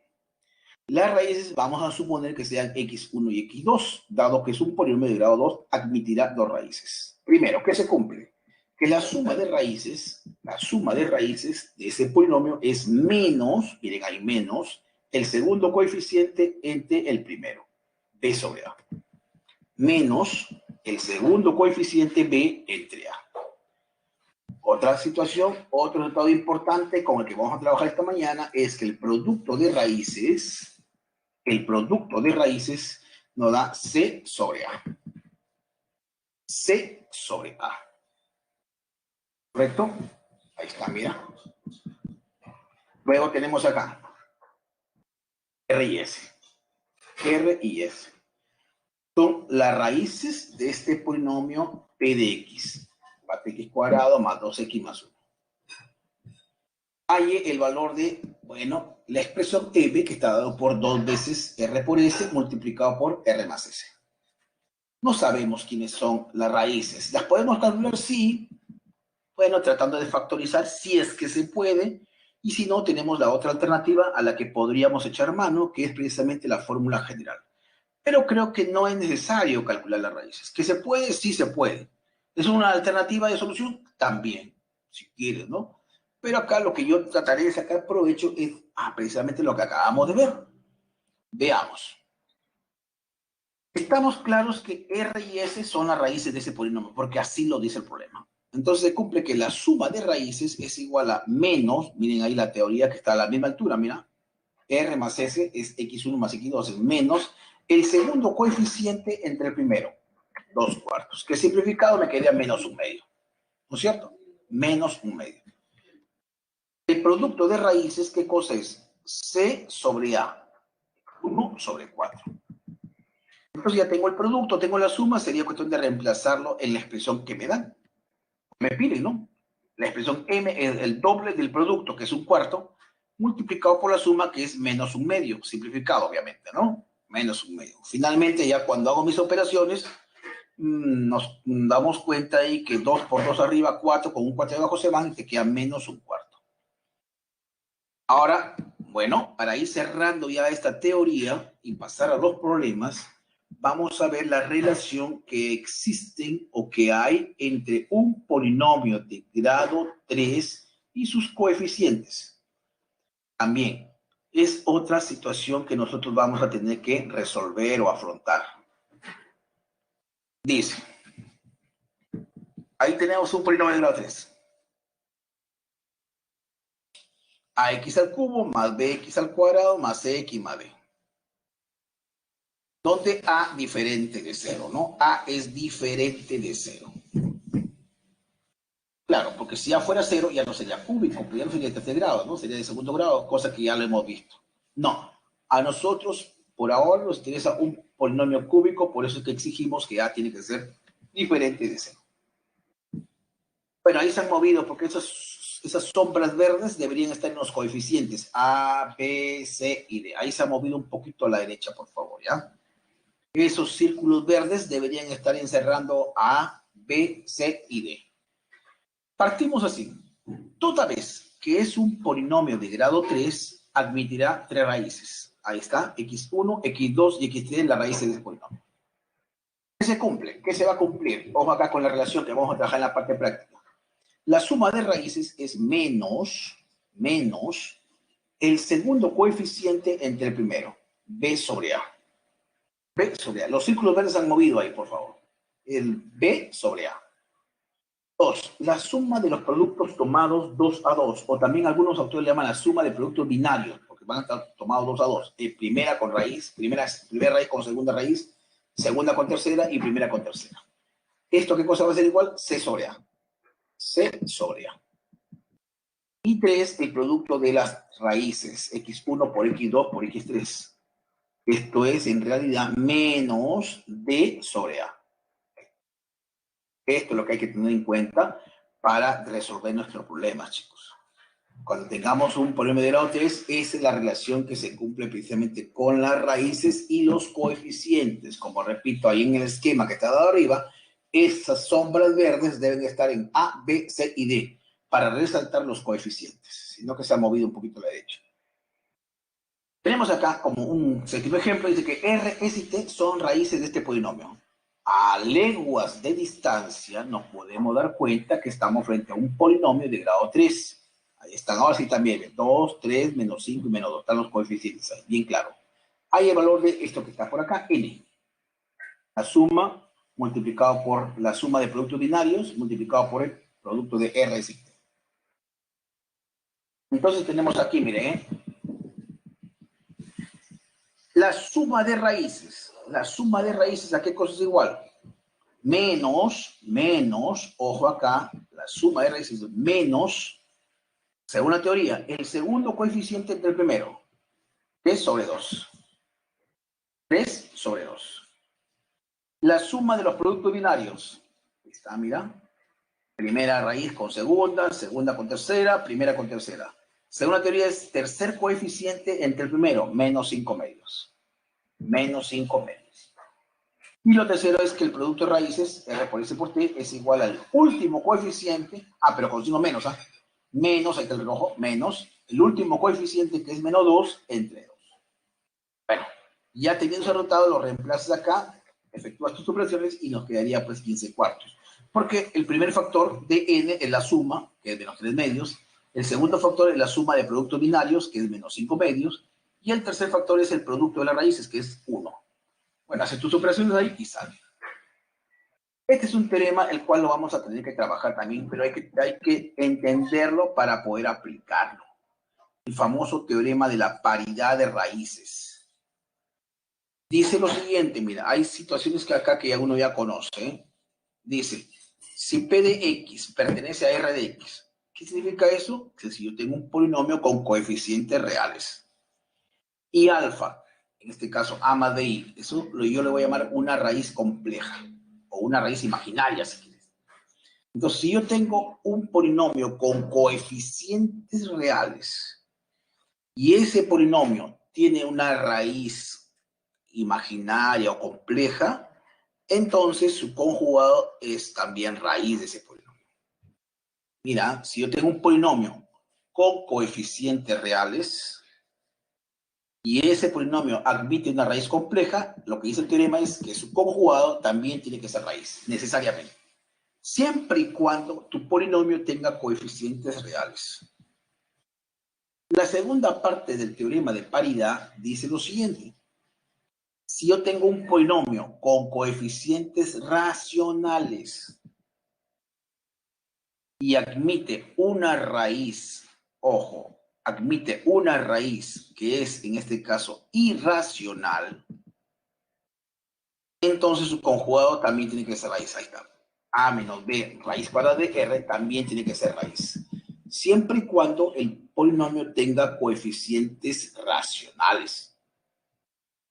Las raíces vamos a suponer que sean x1 y x2, dado que es un polinomio de grado 2, admitirá dos raíces. Primero, ¿qué se cumple? Que la suma de raíces de ese polinomio es menos, miren, hay menos, el segundo coeficiente entre el primero, b sobre a, menos el segundo coeficiente b entre a. Otra situación, otro resultado importante con el que vamos a trabajar esta mañana es que el producto de raíces nos da c sobre a. C sobre a. ¿Correcto? Ahí está, mira. Luego tenemos acá R y S. R y S. Son las raíces de este polinomio P de X. 4x cuadrado más 2x más 1. Hay el valor de, bueno, la expresión M que está dado por 2 veces R por S multiplicado por R más S. No sabemos quiénes son las raíces. ¿Las podemos calcular? Sí. Bueno, tratando de factorizar si es que se puede. Y si no, tenemos la otra alternativa a la que podríamos echar mano, que es precisamente la fórmula general. Pero creo que no es necesario calcular las raíces. ¿Que se puede? Sí se puede. ¿Es una alternativa de solución? También, si quieres, ¿no? Pero acá lo que yo trataré de sacar provecho es precisamente lo que acabamos de ver. Veamos. Estamos claros que R y S son las raíces de ese polinomio, porque así lo dice el problema. Entonces se cumple que la suma de raíces es igual a menos, miren ahí la teoría que está a la misma altura, mira, R más S es x1 más x2, es menos el segundo coeficiente entre el primero, 2 cuartos, que simplificado me quedaría menos un medio, ¿no es cierto? Menos un medio. El producto de raíces, ¿qué cosa es? C sobre A, 1 sobre 4. Entonces ya tengo el producto, tengo la suma, sería cuestión de reemplazarlo en la expresión que me dan. Me piden, ¿no? La expresión m es el doble del producto, que es un cuarto, multiplicado por la suma, que es menos un medio, simplificado, obviamente, ¿no? Menos un medio. Finalmente, ya cuando hago mis operaciones, nos damos cuenta ahí que 2 por 2 arriba, 4, con un 4 abajo se van y te queda menos un cuarto. Ahora, bueno, para ir cerrando ya esta teoría y pasar a los problemas, vamos a ver la relación que existen o que hay entre un polinomio de grado 3 y sus coeficientes. También es otra situación que nosotros vamos a tener que resolver o afrontar. Dice, ahí tenemos un polinomio de grado 3. Ax al cubo más bx al cuadrado más cx más b. Donde a diferente de 0, ¿no? A es diferente de 0. Claro, porque si a fuera 0 ya no sería cúbico, pues ya no sería de tercer grado, ¿no? Sería de segundo grado, cosa que ya lo hemos visto. No, a nosotros por ahora nos interesa un polinomio cúbico, por eso es que exigimos que a tiene que ser diferente de 0. Bueno, ahí se han movido porque eso es esas sombras verdes deberían estar en los coeficientes A, B, C y D. Ahí se ha movido un poquito a la derecha, por favor, ¿ya? Esos círculos verdes deberían estar encerrando A, B, C y D. Partimos así. Toda vez que es un polinomio de grado 3, admitirá 3 raíces. Ahí está, x1, x2 y x3, las raíces del polinomio. ¿Qué se cumple? ¿Qué se va a cumplir? Ojo acá con la relación que vamos a trabajar en la parte práctica. La suma de raíces es menos el segundo coeficiente entre el primero, b sobre a. B sobre a. Los círculos verdes han movido ahí, por favor. El b sobre a. 2. La suma de los productos tomados 2 a 2, o también algunos autores le llaman la suma de productos binarios, porque van a estar tomados 2 a 2. Primera con raíz, primera raíz con segunda raíz, segunda con tercera y primera con tercera. ¿Esto qué cosa va a ser igual? C sobre A. C sobre A. Y 3, el producto de las raíces, x1 por x2 por x3. Esto es en realidad menos D sobre A. Esto es lo que hay que tener en cuenta para resolver nuestros problemas, chicos. Cuando tengamos un polinomio de grado 3, esa es la relación que se cumple precisamente con las raíces y los coeficientes. Como repito, ahí en el esquema que está dado arriba, esas sombras verdes deben estar en A, B, C y D para resaltar los coeficientes, sino que se ha movido un poquito a la derecha. Tenemos acá como un séptimo ejemplo, dice que R, S y T son raíces de este polinomio. A leguas de distancia nos podemos dar cuenta que estamos frente a un polinomio de grado 3. Ahí están, ahora sí también, 2, 3, menos 5 y menos 2, están los coeficientes ahí, bien claro. Hay el valor de esto que está por acá, n. La suma multiplicado por la suma de productos binarios multiplicado por el producto de R, S y T. Entonces tenemos aquí, miren, la suma de raíces. La suma de raíces, ¿a qué cosa es igual? Menos, ojo acá, la suma de raíces menos, según la teoría, el segundo coeficiente entre el primero, 3 sobre 2. 3 sobre 2. La suma de los productos binarios, está, mira, primera raíz con segunda, segunda con tercera, primera con tercera. Según la teoría es tercer coeficiente entre el primero, menos 5 medios. Menos 5 medios. Y lo tercero es que el producto de raíces, R por S por T, es igual al último coeficiente, pero con signo menos, menos, ahí está el rojo, menos, el último coeficiente que es menos 2 entre 2. Bueno, ya teniendo ese resultado, lo reemplazas acá, efectúas tus operaciones y nos quedaría pues 15 cuartos. Porque el primer factor de n es la suma, que es menos 3 medios, el segundo factor es la suma de productos binarios, que es menos 5 medios, y el tercer factor es el producto de las raíces, que es 1. Bueno, haces tus operaciones ahí y sale. Este es un teorema el cual lo vamos a tener que trabajar también, pero hay que entenderlo para poder aplicarlo. El famoso teorema de la paridad de raíces. Dice lo siguiente, mira, hay situaciones que acá que ya uno ya conoce, ¿eh? Dice, si P de X pertenece a R de X, ¿qué significa eso? Que si yo tengo un polinomio con coeficientes reales y alfa, en este caso A más BI, eso yo le voy a llamar una raíz compleja o una raíz imaginaria, si quieres. Entonces, si yo tengo un polinomio con coeficientes reales y ese polinomio tiene una raíz imaginaria o compleja, entonces su conjugado es también raíz de ese polinomio. Mira, si yo tengo un polinomio con coeficientes reales y ese polinomio admite una raíz compleja, lo que dice el teorema es que su conjugado también tiene que ser raíz, necesariamente. Siempre y cuando tu polinomio tenga coeficientes reales. La segunda parte del teorema de paridad dice lo siguiente. Si yo tengo un polinomio con coeficientes racionales y admite una raíz, ojo, admite una raíz que es, en este caso, irracional, entonces su conjugado también tiene que ser raíz. Ahí está. A menos B raíz cuadrada de R también tiene que ser raíz. Siempre y cuando el polinomio tenga coeficientes racionales.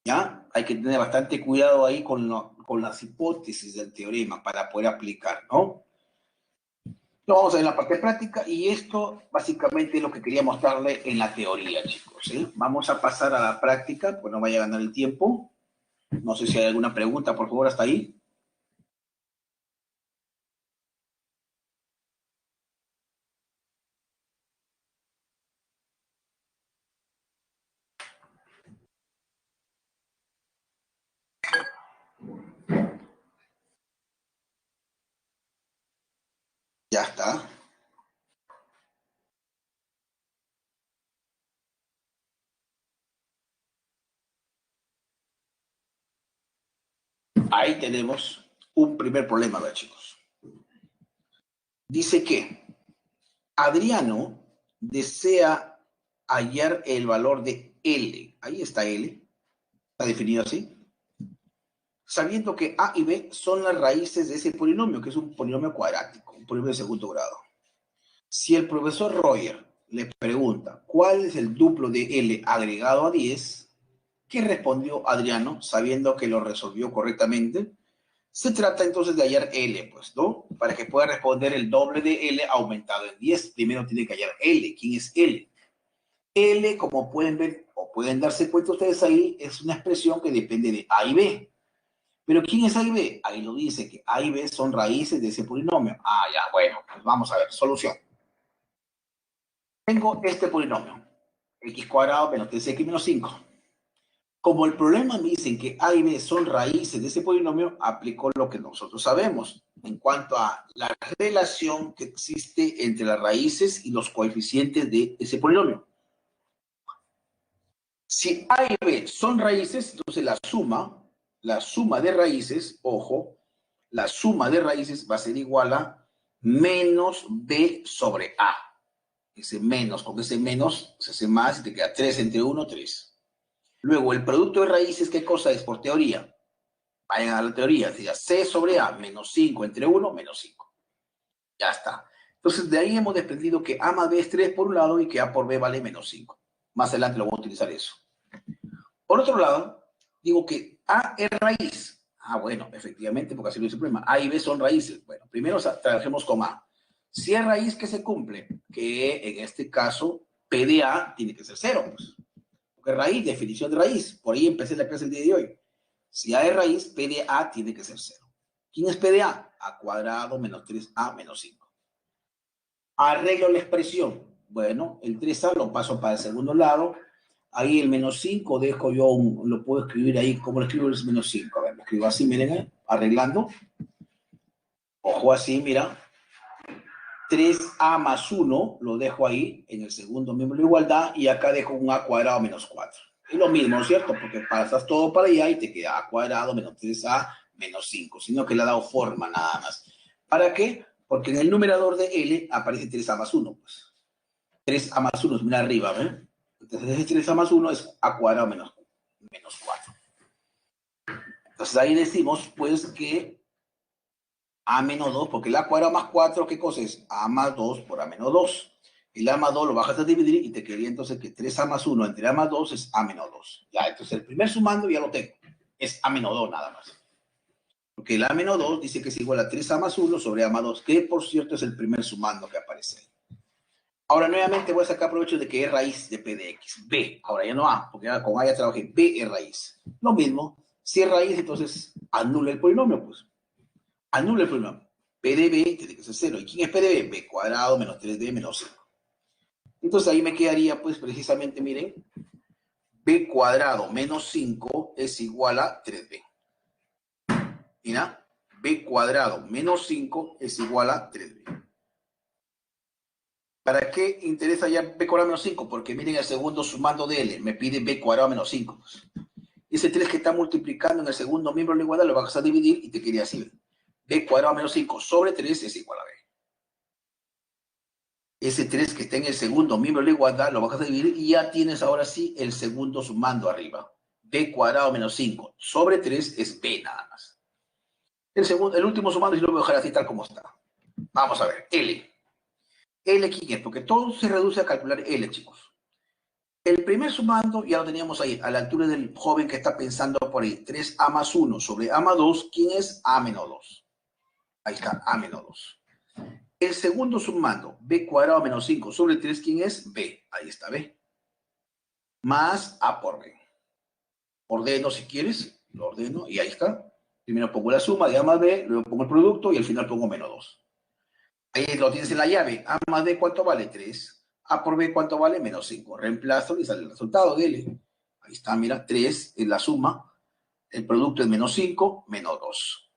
¿Ya? Hay que tener bastante cuidado ahí con las hipótesis del teorema para poder aplicar, ¿no? Lo vamos a ver en la parte práctica y esto básicamente es lo que quería mostrarle en la teoría, chicos. ¿Sí? Vamos a pasar a la práctica, pues no vaya a ganar el tiempo. No sé si hay alguna pregunta, por favor, hasta ahí. Ya está. Ahí tenemos un primer problema, ¿verdad, chicos? Dice que Adriano desea hallar el valor de L. Ahí está L. Está definido así. Sabiendo que A y B son las raíces de ese polinomio, que es un polinomio cuadrático, un polinomio de segundo grado. Si el profesor Roger le pregunta cuál es el duplo de L agregado a 10, ¿qué respondió Adriano sabiendo que lo resolvió correctamente? Se trata entonces de hallar L, pues, ¿no? Para que pueda responder el doble de L aumentado en 10, primero tiene que hallar L. ¿Quién es L? L, como pueden ver o pueden darse cuenta ustedes ahí, es una expresión que depende de A y B. Pero ¿quién es A y B? Ahí lo dice, que A y B son raíces de ese polinomio. Ah, ya, bueno, pues vamos a ver, solución. Tengo este polinomio, x cuadrado menos 3x menos 5. Como el problema me dicen que A y B son raíces de ese polinomio, aplico lo que nosotros sabemos en cuanto a la relación que existe entre las raíces y los coeficientes de ese polinomio. Si A y B son raíces, entonces la suma de raíces, ojo, la suma de raíces va a ser igual a menos B sobre A. Ese menos, con ese menos se hace más y te queda 3 entre 1, 3. Luego, el producto de raíces, ¿qué cosa es por teoría? Vayan a la teoría, decía C sobre A menos 5 entre 1, menos 5. Ya está. Entonces, de ahí hemos desprendido que A más B es 3 por un lado y que A por B vale menos 5. Más adelante lo voy a utilizar eso. Por otro lado, digo que A es raíz. Ah, bueno, efectivamente, porque así lo dice el problema. A y B son raíces. Bueno, primero trabajemos con A. Si es raíz, ¿qué se cumple? Que en este caso, P de A tiene que ser 0. Pues. Porque raíz, definición de raíz. Por ahí empecé la clase el día de hoy. Si A es raíz, P de A tiene que ser 0. ¿Quién es P de A? A cuadrado menos 3A menos 5. Arreglo la expresión. Bueno, el 3A lo paso para el segundo lado. Ahí el menos 5 dejo yo, lo puedo escribir ahí. ¿Cómo lo escribo el menos 5? A ver, lo escribo así, miren, arreglando. Ojo así, mira. 3A más 1 lo dejo ahí en el segundo miembro de igualdad y acá dejo un A cuadrado menos 4. Es lo mismo, ¿no es cierto? Porque pasas todo para allá y te queda A cuadrado menos 3A menos 5, sino que le ha dado forma nada más. ¿Para qué? Porque en el numerador de L aparece 3A más 1, pues. 3A más 1 es mira arriba, ¿ven? Entonces 3A más 1 es A cuadrado menos 4. Entonces ahí decimos, pues, que A menos 2, porque el A cuadrado más 4, ¿qué cosa es? A más 2 por A menos 2. El A más 2 lo bajas a dividir y te quedaría entonces que 3A más 1 entre A más 2 es A menos 2. Ya, entonces el primer sumando ya lo tengo. Es A menos 2 nada más. Porque el A menos 2 dice que es igual a 3A más 1 sobre A más 2, que por cierto es el primer sumando que aparece ahí. Ahora nuevamente voy a sacar provecho de que es raíz de P de X. B, ahora ya no A, porque ahora con A ya trabajé. B es raíz. Lo mismo, si es raíz, entonces anula el polinomio, pues. Anula el polinomio. P de B tiene que ser 0. ¿Y quién es P de B? B cuadrado menos 3B menos 5. Entonces ahí me quedaría, pues, precisamente, miren, B cuadrado menos 5 es igual a 3B. Mira, B cuadrado menos 5 es igual a 3B. ¿Para qué interesa ya B cuadrado menos 5? Porque miren el segundo sumando de L, me pide B cuadrado menos 5. Ese 3 que está multiplicando en el segundo miembro de la igualdad lo vas a dividir y te quedaría así. B cuadrado menos 5 sobre 3 es igual a B. Ese 3 que está en el segundo miembro de la igualdad lo vas a dividir y ya tienes ahora sí el segundo sumando arriba. B cuadrado menos 5 sobre 3 es B nada más. El último sumando yo lo voy a dejar así tal como está. Vamos a ver, L. L, ¿quién es? Porque todo se reduce a calcular L, chicos. El primer sumando ya lo teníamos ahí, a la altura del joven que está pensando por ahí. 3A más 1 sobre A más 2, ¿quién es? A menos 2. Ahí está, A menos 2. El segundo sumando, b cuadrado menos 5 sobre 3, ¿quién es? B. Ahí está, B. Más A por B. Ordeno si quieres, lo ordeno y ahí está. Primero pongo la suma de A más B, luego pongo el producto y al final pongo menos 2. Ahí lo tienes en la llave. A más B, ¿cuánto vale? 3. A por B, ¿cuánto vale? Menos 5. Reemplazo y sale el resultado de L. Ahí está, mira, 3 es la suma. El producto es menos 5, menos 2.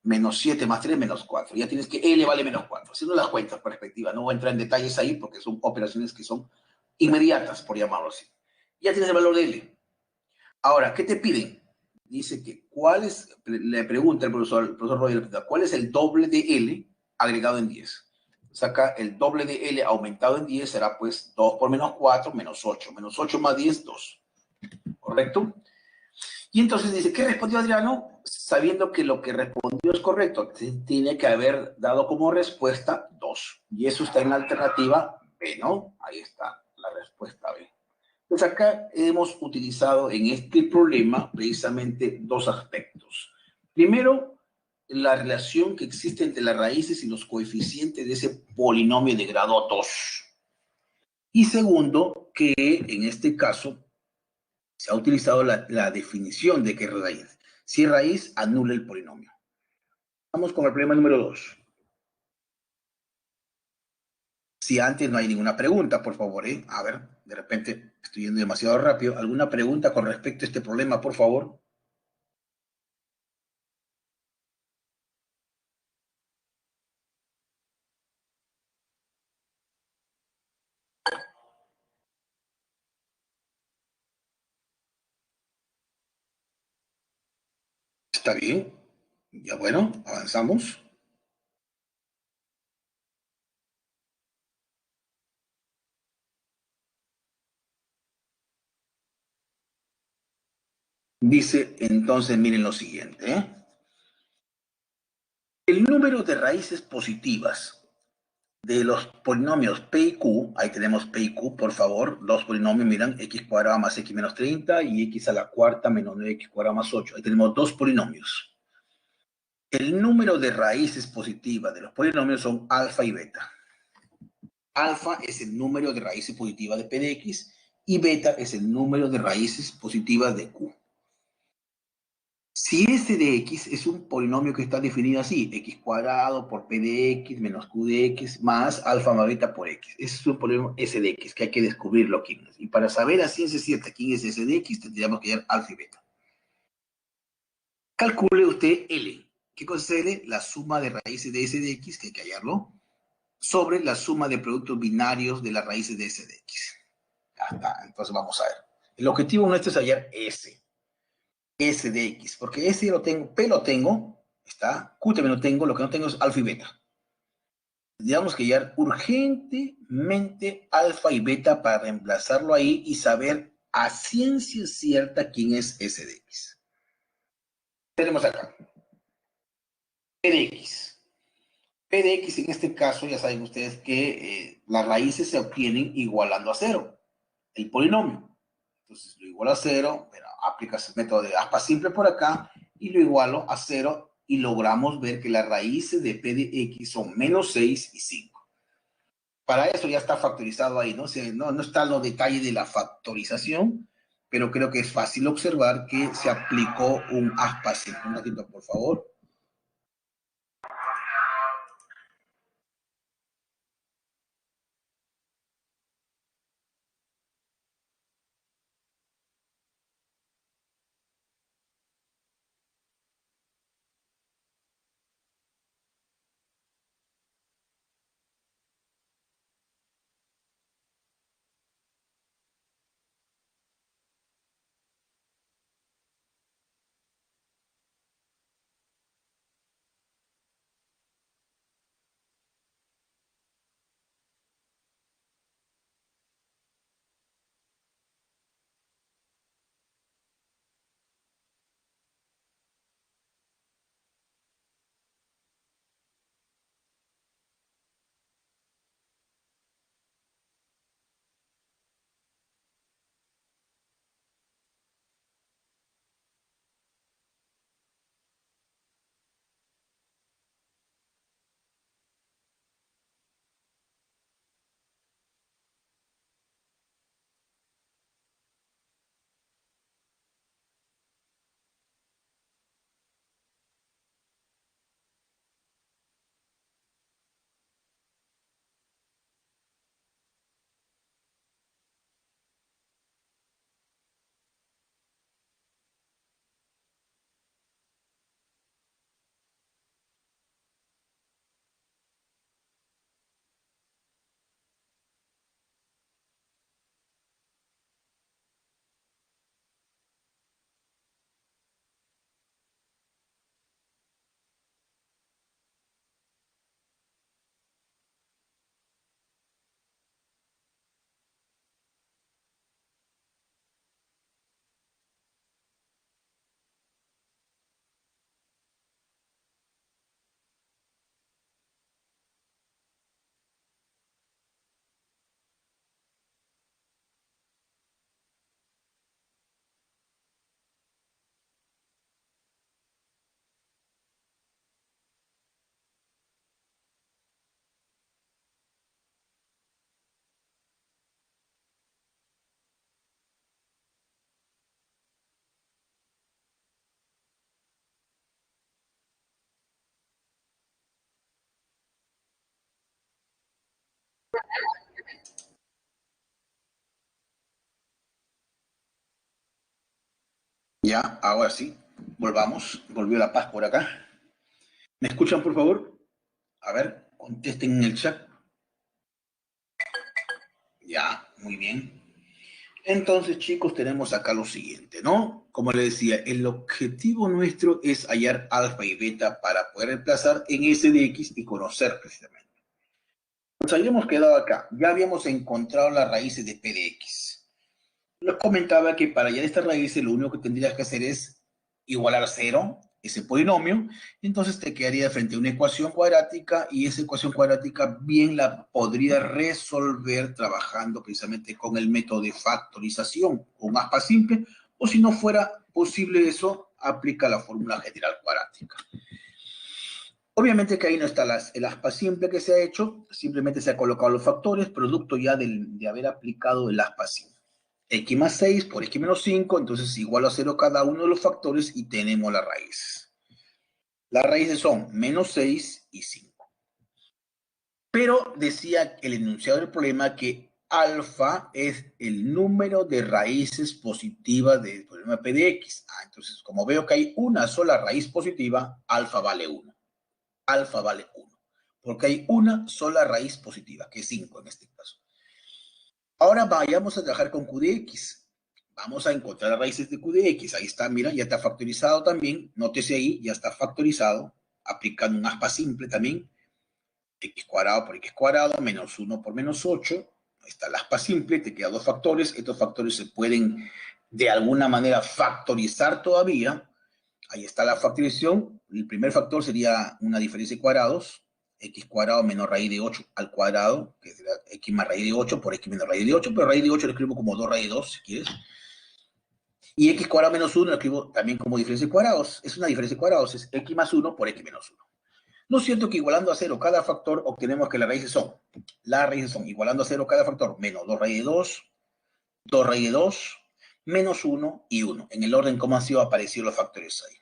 Menos 7 más 3, menos 4. Ya tienes que L vale menos 4. Haciendo las cuentas perspectiva. No voy a entrar en detalles ahí porque son operaciones que son inmediatas, por llamarlo así. Ya tienes el valor de L. Ahora, ¿qué te piden? Dice que ¿cuál es? Le pregunta el profesor Roger, ¿cuál es el doble de L agregado en 10? Saca el doble de L aumentado en 10 será pues 2 por menos 4, menos 8. Menos 8 más 10, 2. ¿Correcto? Y entonces dice, ¿qué respondió Adriano? Sabiendo que lo que respondió es correcto, tiene que haber dado como respuesta 2. Y eso está en la alternativa B, ¿no? Ahí está la respuesta B. Pues acá hemos utilizado en este problema precisamente dos aspectos. Primero, la relación que existe entre las raíces y los coeficientes de ese polinomio de grado 2. Y segundo, que en este caso se ha utilizado la definición de qué es raíz. Si es raíz, anula el polinomio. Vamos con el problema número 2. Si antes no hay ninguna pregunta, por favor, ¿eh? A ver, de repente estoy yendo demasiado rápido. ¿Alguna pregunta con respecto a este problema, por favor? Está bien. Ya bueno, avanzamos. Dice entonces, miren lo siguiente, ¿eh? El número de raíces positivas de los polinomios P y Q, ahí tenemos P y Q, por favor, dos polinomios, miran, x cuadrado más x menos 30 y x a la cuarta menos 9x cuadrado más 8. Ahí tenemos dos polinomios. El número de raíces positivas de los polinomios son alfa y beta. Alfa es el número de raíces positivas de P de X y beta es el número de raíces positivas de Q. Si S de X es un polinomio que está definido así, x cuadrado por P de X menos Q de X más alfa más beta por X. Ese es un polinomio S de X que hay que descubrirlo quién es. Y para saber a ciencia cierta quién es S de X, tendríamos que hallar alfa y beta. Calcule usted L. ¿Qué cosa es L? La suma de raíces de S de X, que hay que hallarlo, sobre la suma de productos binarios de las raíces de S de X. Ya está, entonces vamos a ver. El objetivo nuestro es hallar S de X, porque S lo tengo, P lo tengo, está, Q también lo tengo, lo que no tengo es alfa y beta. Tendríamos que hallar urgentemente alfa y beta para reemplazarlo ahí y saber a ciencia cierta quién es S de X. Tenemos acá, P de X. P de X en este caso, ya saben ustedes que las raíces se obtienen igualando a cero, el polinomio. Entonces lo igualo a cero, pero aplicas el método de aspa simple por acá y lo igualo a cero y logramos ver que las raíces de P de X son menos 6 y 5. Para eso ya está factorizado ahí, ¿no? O sea, no están los detalles de la factorización, pero creo que es fácil observar que se aplicó un aspa simple. Un ratito, por favor. Ya, ahora sí. Volvió la paz por acá. ¿Me escuchan, por favor? A ver, contesten en el chat. Ya, muy bien. Entonces, chicos, tenemos acá lo siguiente, ¿no? Como les decía, el objetivo nuestro es hallar alfa y beta para poder reemplazar en S de X y conocer precisamente. Nos habíamos quedado acá. Ya habíamos encontrado las raíces de P de X. Les comentaba que para hallar estas raíces lo único que tendrías que hacer es igualar a 0 ese polinomio, entonces te quedaría frente a una ecuación cuadrática y esa ecuación cuadrática bien la podría resolver trabajando precisamente con el método de factorización, con aspa simple, o si no fuera posible eso, aplica la fórmula general cuadrática. Obviamente que ahí no está el aspa simple que se ha hecho, simplemente se ha colocado los factores, producto ya de haber aplicado el aspa simple. X más 6 por X menos 5, entonces igual a 0 cada uno de los factores y tenemos las raíces. Las raíces son menos 6 y 5. Pero decía el enunciado del problema que alfa es el número de raíces positivas del problema P de X. Entonces, como veo que hay una sola raíz positiva, alfa vale 1. Alfa vale 1. Porque hay una sola raíz positiva, que es 5 en este caso. Ahora vayamos a trabajar con Q de X. Vamos a encontrar las raíces de Q de X. Ahí está, mira, ya está factorizado también. Nótese ahí, ya está factorizado. Aplicando un aspa simple también. X cuadrado por X cuadrado, menos 1 por menos 8. Ahí está el aspa simple, te quedan dos factores. Estos factores se pueden de alguna manera factorizar todavía. Ahí está la factorización. El primer factor sería una diferencia de cuadrados. X cuadrado menos raíz de 8 al cuadrado, que será X más raíz de 8 por X menos raíz de 8, pero raíz de 8 lo escribo como 2 raíz de 2, si quieres. Y X cuadrado menos 1 lo escribo también como diferencia de cuadrados. Es una diferencia de cuadrados, es X más 1 por X menos 1. ¿No es cierto que igualando a 0 cada factor obtenemos que las raíces son igualando a 0 cada factor, menos 2 raíz de 2, 2 raíz de 2, menos 1 y 1, en el orden como han sido aparecidos los factores ahí.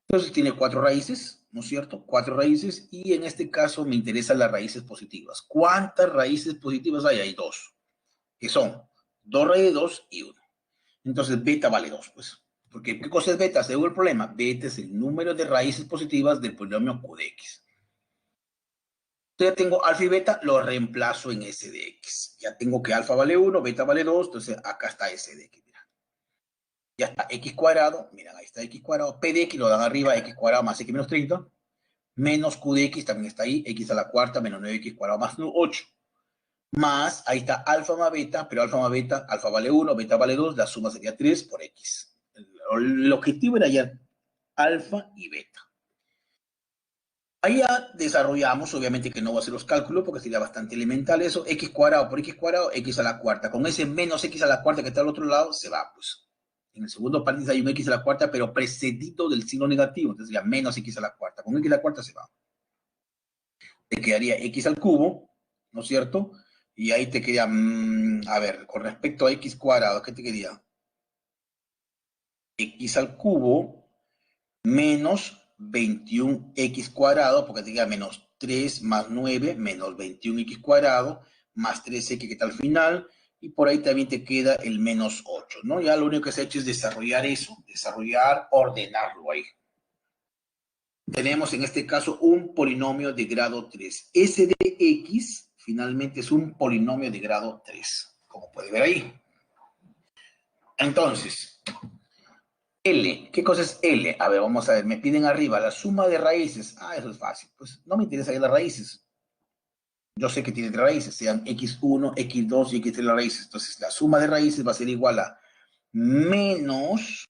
Entonces tiene 4 raíces, ¿no es cierto? 4 raíces, y en este caso me interesan las raíces positivas. ¿Cuántas raíces positivas hay? Hay 2, que son 2 raíz de 2 y 1. Entonces beta vale 2, pues. Porque ¿qué cosa es beta? Según el problema, beta es el número de raíces positivas del polinomio Q de X. Entonces ya tengo alfa y beta, lo reemplazo en S de X. Ya tengo que alfa vale 1, beta vale 2, entonces acá está S de X. Ya está X cuadrado, miren, ahí está X cuadrado, P de X lo dan arriba, X cuadrado más X menos 30, menos Q de X también está ahí, X a la cuarta menos 9X cuadrado más 8, más, ahí está alfa más beta, pero alfa más beta, alfa vale 1, beta vale 2, la suma sería 3 por X. El objetivo era ya alfa y beta. Ahí ya desarrollamos, obviamente que no voy a hacer los cálculos porque sería bastante elemental eso, X cuadrado por X cuadrado, X a la cuarta. Con ese menos X a la cuarta que está al otro lado, se va, pues. En el segundo paréntesis hay un X a la cuarta, pero precedido del signo negativo. Entonces sería menos X a la cuarta. Con X a la cuarta se va. Te quedaría X al cubo, ¿no es cierto? Y ahí te quedaría, a ver, con respecto a X cuadrado, ¿qué te quedaría? X al cubo menos 21X cuadrado, porque te queda menos 3 más 9 menos 21X cuadrado, más 3X que está al final, y por ahí también te queda el menos 8, ¿no? Ya lo único que se ha hecho es desarrollar eso, ordenarlo ahí. Tenemos en este caso un polinomio de grado 3. S de X finalmente es un polinomio de grado 3, como puede ver ahí. Entonces, L, ¿qué cosa es L? A ver, vamos a ver, me piden arriba la suma de raíces. Eso es fácil, pues no me interesa ya las raíces. Yo sé que tiene 3 raíces, sean x1, x2 y x3 las raíces. Entonces, la suma de raíces va a ser igual a menos,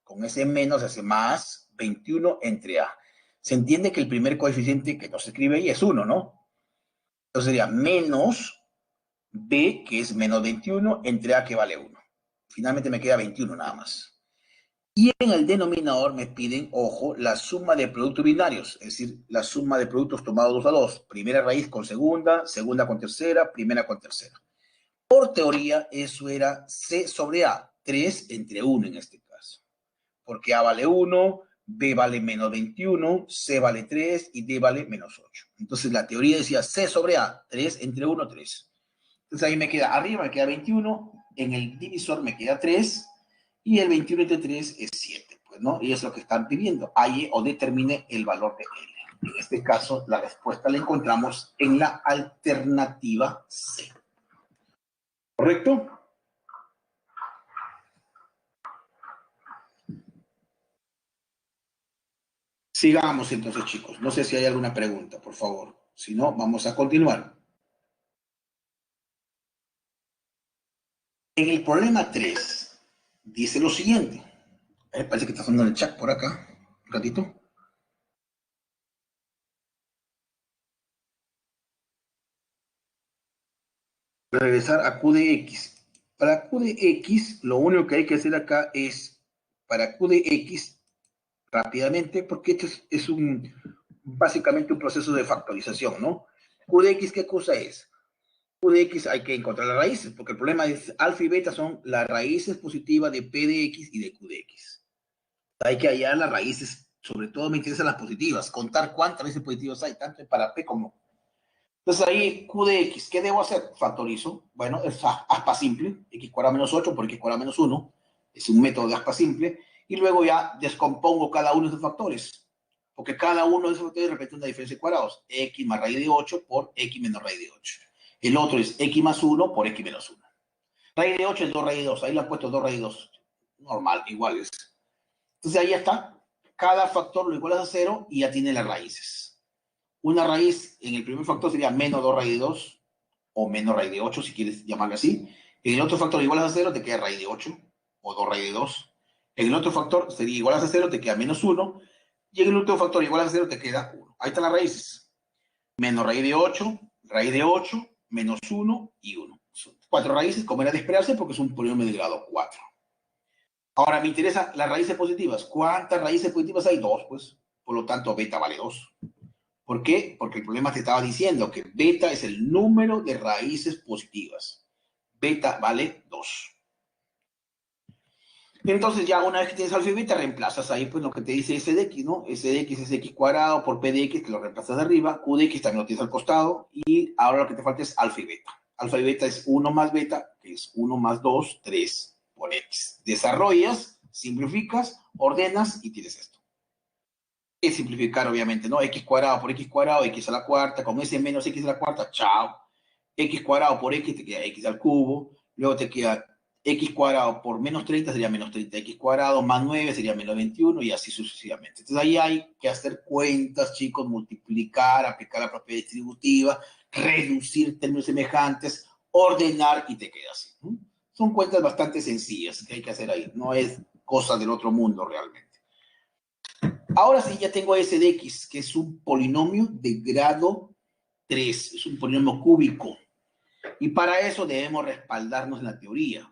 con ese menos hace más, 21 entre A. Se entiende que el primer coeficiente que nos escribe ahí es 1, ¿no? Entonces sería menos B, que es menos 21, entre A, que vale 1. Finalmente me queda 21 nada más. Y en el denominador me piden, ojo, la suma de productos binarios, es decir, la suma de productos tomados 2 a 2. Primera raíz con segunda, segunda con tercera, primera con tercera. Por teoría, eso era C sobre A, 3 entre 1 en este caso. Porque A vale 1, B vale menos 21, C vale 3 y D vale menos 8. Entonces la teoría decía C sobre A, 3 entre 1, 3. Entonces ahí me queda, arriba me queda 21, en el divisor me queda 3, y el 21 entre 3 es 7, pues, ¿no? Y es lo que están pidiendo, halle o determine el valor de L. En este caso, la respuesta la encontramos en la alternativa C. ¿Correcto? Sigamos entonces, chicos. No sé si hay alguna pregunta, por favor. Si no, vamos a continuar. En el problema 3, dice lo siguiente. Parece que está sonando el chat por acá. Un ratito. Regresar a Q de X. Para Q de X, lo único que hay que hacer acá es, para Q de X, rápidamente, porque esto es básicamente un proceso de factorización, ¿no? Q de X, ¿qué cosa es? Q de X hay que encontrar las raíces, porque el problema es alfa y beta son las raíces positivas de P de X y de Q de X. Hay que hallar las raíces, sobre todo me interesan las positivas, contar cuántas raíces positivas hay, tanto para P como. Entonces ahí Q de X, ¿qué debo hacer? Factorizo. Bueno, es aspa simple, X cuadrado menos 8 por X cuadrado menos 1. Es un método de aspa simple. Y luego ya descompongo cada uno de esos factores. Porque cada uno de esos factores representa una diferencia de cuadrados. X más raíz de 8 por X menos raíz de 8. El otro es X más 1 por X menos 1. Raíz de 8 es 2 raíz de 2. Ahí le han puesto 2 raíz de 2. Normal, iguales. Entonces ahí ya está. Cada factor lo igualas a 0 y ya tiene las raíces. Una raíz en el primer factor sería menos 2 raíz de 2 o menos raíz de 8, si quieres llamarlo así. En el otro factor igual a 0, te queda raíz de 8 o 2 raíz de 2. En el otro factor sería igual a 0, te queda menos 1. Y en el último factor igual a 0, te queda 1. Ahí están las raíces. Menos raíz de 8, menos 1 y 1. Son 4 raíces, como era de esperarse, porque es un polinomio de grado 4. Ahora me interesa las raíces positivas. ¿Cuántas raíces positivas hay? 2, pues. Por lo tanto, beta vale 2. ¿Por qué? Porque el problema te estaba diciendo que beta es el número de raíces positivas. Beta vale 2. Entonces ya una vez que tienes alfa y beta, reemplazas ahí pues lo que te dice S de X, ¿no? S de X es X cuadrado por P de X, que lo reemplazas de arriba, Q de X también lo tienes al costado, y ahora lo que te falta es alfa y beta. Alfa y beta es 1 más beta, que es 1 más 2, 3 por X. Desarrollas, simplificas, ordenas y tienes esto. Es simplificar, obviamente, ¿no? X cuadrado por X cuadrado, X a la cuarta, con ese menos X a la cuarta, chao. X cuadrado por X te queda X al cubo, luego te queda X cuadrado por menos 30 sería menos 30X cuadrado, más 9 sería menos 21 y así sucesivamente. Entonces ahí hay que hacer cuentas, chicos, multiplicar, aplicar la propiedad distributiva, reducir términos semejantes, ordenar y te queda así. Son cuentas bastante sencillas que hay que hacer ahí, no es cosa del otro mundo realmente. Ahora sí ya tengo S de X, que es un polinomio de grado 3, es un polinomio cúbico. Y para eso debemos respaldarnos en la teoría.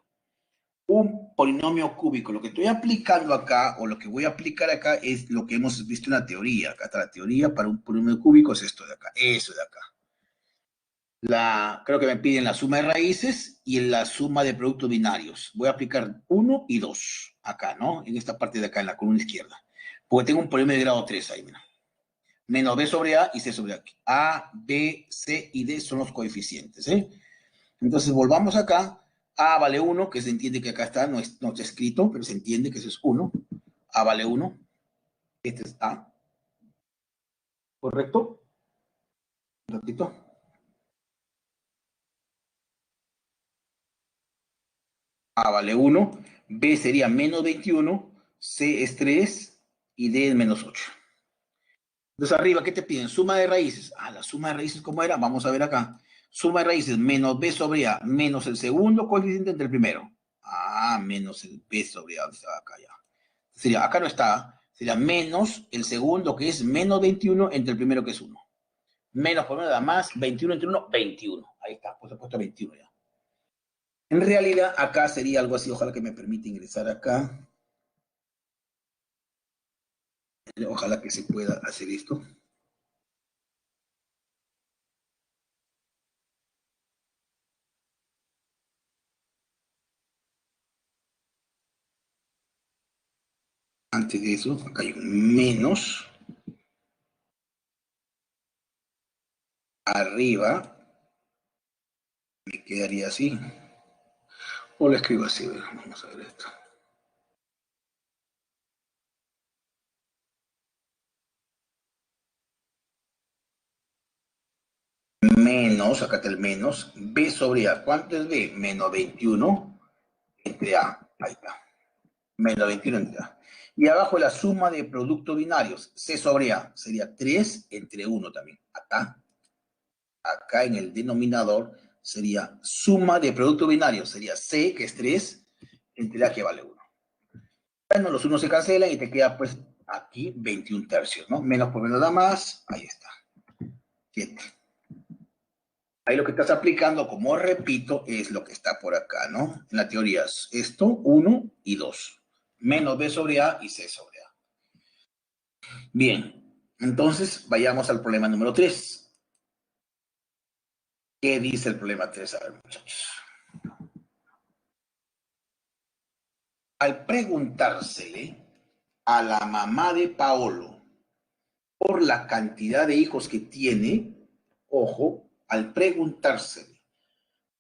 Un polinomio cúbico, lo que estoy aplicando acá, o lo que voy a aplicar acá, es lo que hemos visto en la teoría. Acá está la teoría para un polinomio cúbico, es esto de acá, eso de acá. Creo que me piden la suma de raíces y la suma de productos binarios. Voy a aplicar 1 y 2 acá, ¿no? En esta parte de acá, en la columna izquierda. Porque tengo un polinomio de grado 3 ahí, mira. Menos B sobre A y C sobre A. A, B, C y D son los coeficientes, ¿eh? Entonces volvamos acá. A vale 1, que se entiende que acá está, no está escrito, pero se entiende que eso es 1. A vale 1. Este es A. ¿Correcto? Un ratito. A vale 1. B sería menos 21. C es 3. Y D es menos 8. Entonces arriba, ¿qué te piden? Suma de raíces. La suma de raíces, ¿cómo era? Vamos a ver acá. Suma de raíces menos B sobre A menos el segundo coeficiente entre el primero. Menos el B sobre A. Acá ya. Sería, acá no está. Sería menos el segundo, que es menos 21 entre el primero, que es 1. Menos por menos da más. 21 entre 1, 21. Ahí está, pues he puesto 21 ya. En realidad, acá sería algo así. Ojalá que me permita ingresar acá. Ojalá que se pueda hacer esto. Antes de eso, acá hay un menos. Arriba me quedaría así. O lo escribo así, vamos a ver esto. menos, acá está el menos, B sobre A. ¿Cuánto es B? Menos 21 entre A. Ahí está. Menos 21 entre A. Y abajo la suma de productos binarios, C sobre A, sería 3 entre 1 también. Acá en el denominador sería suma de productos binarios, sería C, que es 3, entre A, que vale 1. Bueno, los unos se cancelan y te queda pues aquí 21 tercios, ¿no? Menos por menos da más, ahí está. 7. Ahí lo que estás aplicando, como repito, es lo que está por acá, ¿no? En la teoría es esto, 1 y 2. Menos B sobre A y C sobre A. Bien, entonces vayamos al problema número 3. ¿Qué dice el problema 3? A ver, muchachos. Al preguntársele a la mamá de Paolo por la cantidad de hijos que tiene, ojo, al preguntársele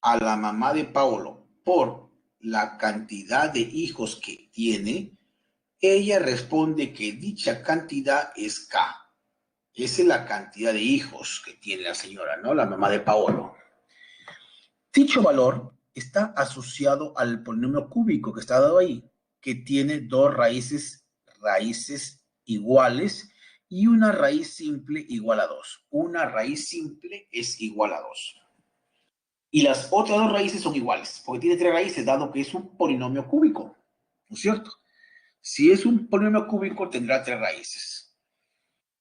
a la mamá de Paolo por la cantidad de hijos que tiene, ella responde que dicha cantidad es K. Esa es la cantidad de hijos que tiene la señora, ¿no? La mamá de Paolo. Dicho valor está asociado al polinomio cúbico que está dado ahí, que tiene dos raíces iguales y una raíz simple igual a 2. Una raíz simple es igual a 2. Y las otras dos raíces son iguales, porque tiene 3 raíces, dado que es un polinomio cúbico, ¿no es cierto? Si es un polinomio cúbico, tendrá 3 raíces.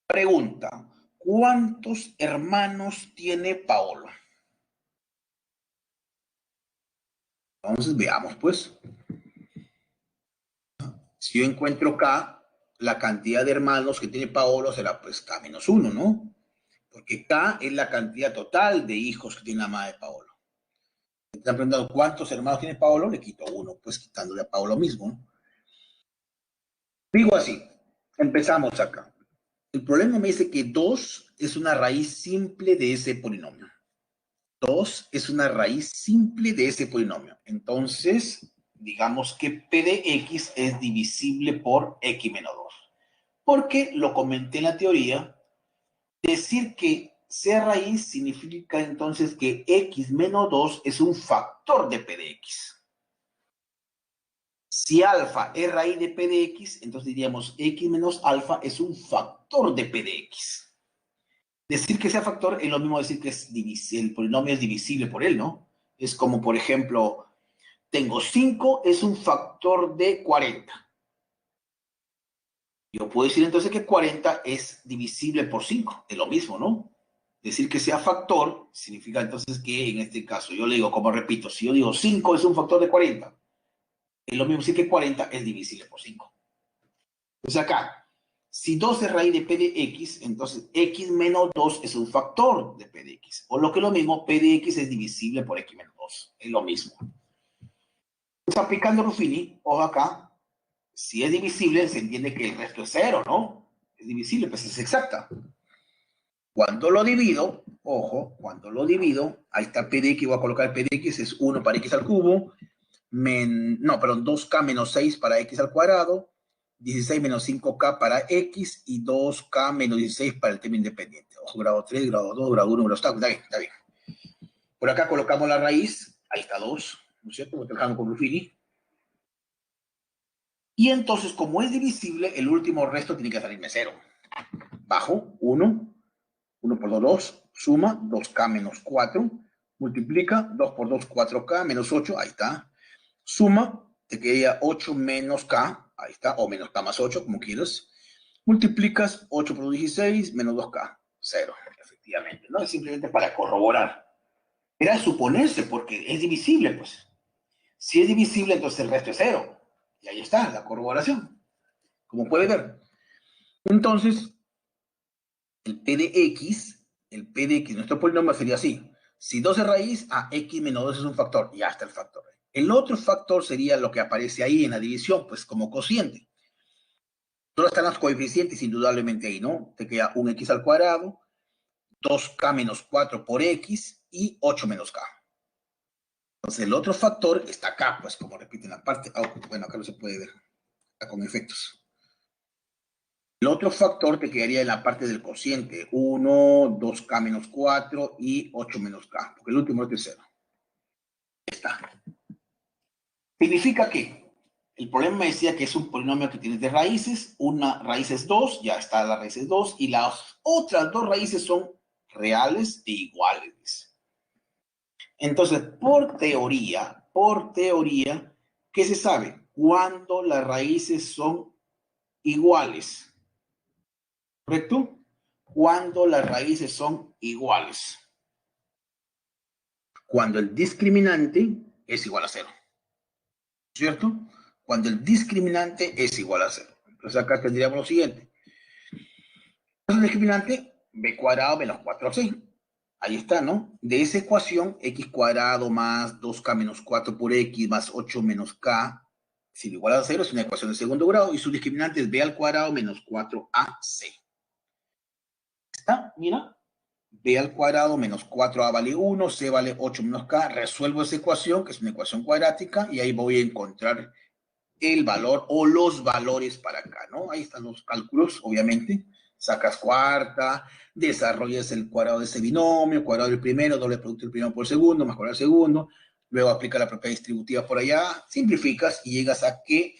Pregunta, ¿cuántos hermanos tiene Paolo? Entonces, veamos, pues. Si yo encuentro K, la cantidad de hermanos que tiene Paolo será pues K menos 1, ¿no? Porque K es la cantidad total de hijos que tiene la madre de Paolo. Me están preguntando cuántos hermanos tiene Paolo, le quito 1, pues quitándole a Paolo mismo, ¿no? Digo así, empezamos acá. El problema me dice que 2 es una raíz simple de ese polinomio. 2 es una raíz simple de ese polinomio. Entonces, digamos que P de X es divisible por X menos 2. Porque lo comenté en la teoría, decir que sea raíz significa entonces que X menos 2 es un factor de P de X. Si alfa es raíz de P de X, entonces diríamos X menos alfa es un factor de P de X. Decir que sea factor es lo mismo decir que es el polinomio es divisible por él, ¿no? Es como, por ejemplo, tengo 5 es un factor de 40. Yo puedo decir entonces que 40 es divisible por 5. Es lo mismo, ¿no? Decir que sea factor significa entonces que en este caso, yo le digo, como repito, si yo digo 5 es un factor de 40, es lo mismo decir que 40 es divisible por 5. Entonces acá, si 2 es raíz de P de X, entonces X menos 2 es un factor de P de X. O lo que es lo mismo, P de X es divisible por X menos 2. Es lo mismo. Entonces aplicando Ruffini, ojo acá, si es divisible, se entiende que el resto es 0, ¿no? Es divisible, pues es exacta. Cuando lo divido, ojo, cuando lo divido, ahí está P de X, voy a colocar P de X, es 1 para X al cubo, 2K menos 6 para X al cuadrado, 16 menos 5K para X y 2K menos 16 para el tema independiente. Ojo, grado 3, grado 2, grado 1, grado 2, está bien, está bien. Por acá colocamos la raíz, ahí está 2, ¿no es cierto? Porque trabajamos con Ruffini. Y entonces, como es divisible, el último resto tiene que salirme 0. Bajo, 1, 1 por 2, 2, suma, 2K menos 4, multiplica, 2 por 2, 4K, menos 8, ahí está. Suma, te quedaría 8 menos K, ahí está, o menos K más 8, como quieras. Multiplicas 8 por 16, menos 2K, 0, efectivamente, ¿no? Es simplemente para corroborar. Era suponerse, porque es divisible, pues. Si es divisible, entonces el resto es 0. Y ahí está, la corroboración, como puede ver. Entonces, el P de X, nuestro polinomio sería así. Si 2 es raíz, X menos 2 es un factor, y ya está el factor. El otro factor sería lo que aparece ahí en la división, pues como cociente. Solo están los coeficientes indudablemente ahí, ¿no? Te queda un X al cuadrado, 2K menos 4 por X y 8 menos K. Entonces el otro factor está acá, pues como repite en la parte. Oh, bueno, acá no se puede ver, está con efectos. El otro factor te quedaría en la parte del cociente, 1, 2k menos 4 y 8 menos k, porque el último es de 0. Está. Significa que el problema me decía que es un polinomio que tiene de raíces, una raíz es 2, ya está la raíz es 2, y las otras dos raíces son reales e iguales. Entonces, por teoría, ¿qué se sabe? Cuando las raíces son iguales, ¿correcto? Cuando las raíces son iguales. Cuando el discriminante es igual a 0, ¿cierto? Cuando el discriminante es igual a 0. Entonces acá tendríamos lo siguiente. El discriminante b cuadrado menos 4c. Ahí está, ¿no? De esa ecuación, x cuadrado más 2k menos 4 por x más 8 menos k, si igual a 0, es una ecuación de segundo grado y su discriminante es b al cuadrado menos 4ac. ¿Está? Mira. B al cuadrado menos 4a vale 1, c vale 8 menos k. Resuelvo esa ecuación, que es una ecuación cuadrática, y ahí voy a encontrar el valor o los valores para acá, ¿no? Ahí están los cálculos, obviamente. Sacas cuarta, desarrollas el cuadrado de ese binomio, cuadrado del primero, doble producto del primero por segundo, más cuadrado del segundo, luego aplica la propiedad distributiva por allá, simplificas y llegas a que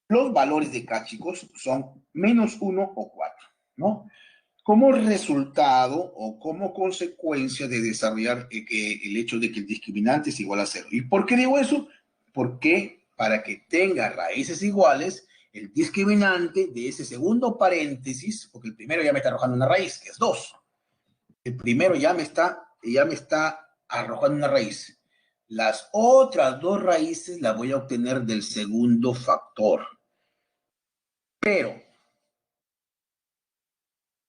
los valores de K, chicos, son menos 1 o 4, ¿no? Como resultado o como consecuencia de desarrollar el hecho de que el discriminante es igual a 0. ¿Y por qué digo eso? Porque para que tenga raíces iguales, el discriminante de ese segundo paréntesis, porque el primero ya me está arrojando una raíz, que es 2. El primero ya me está arrojando una raíz. Las otras dos raíces las voy a obtener del segundo factor. Pero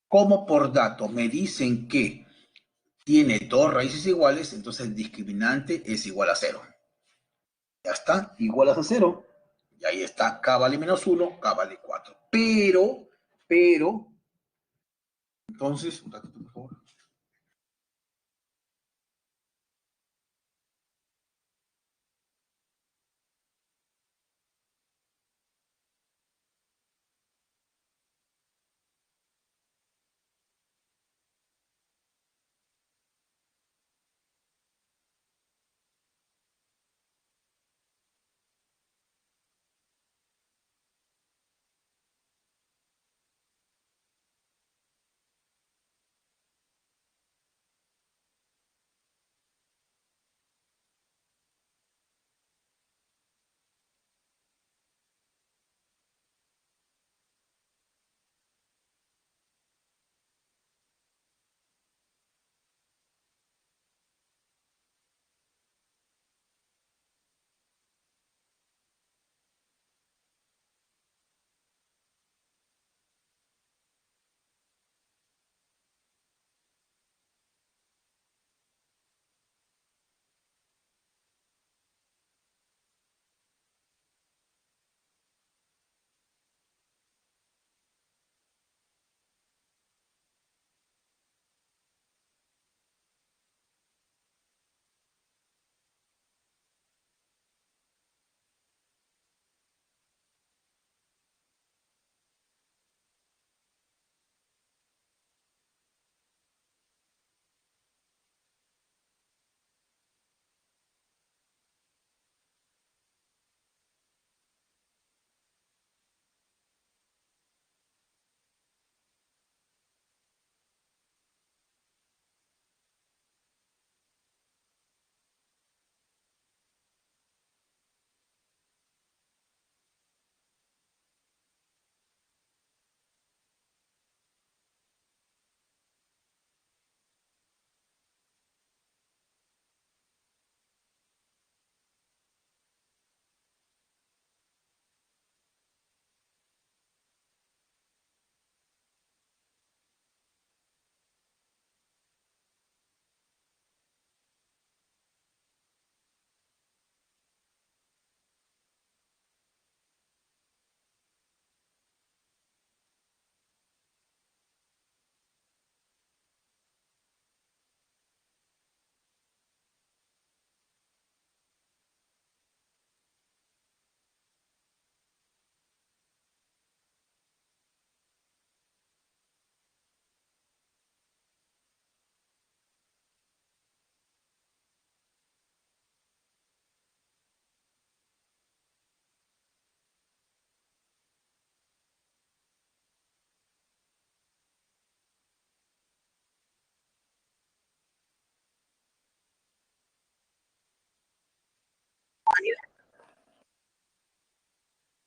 como por dato me dicen que tiene dos raíces iguales, entonces el discriminante es igual a 0. Ya está, igual a 0. Y ahí está, k vale menos 1, k vale 4. Pero, entonces, un ratito por favor.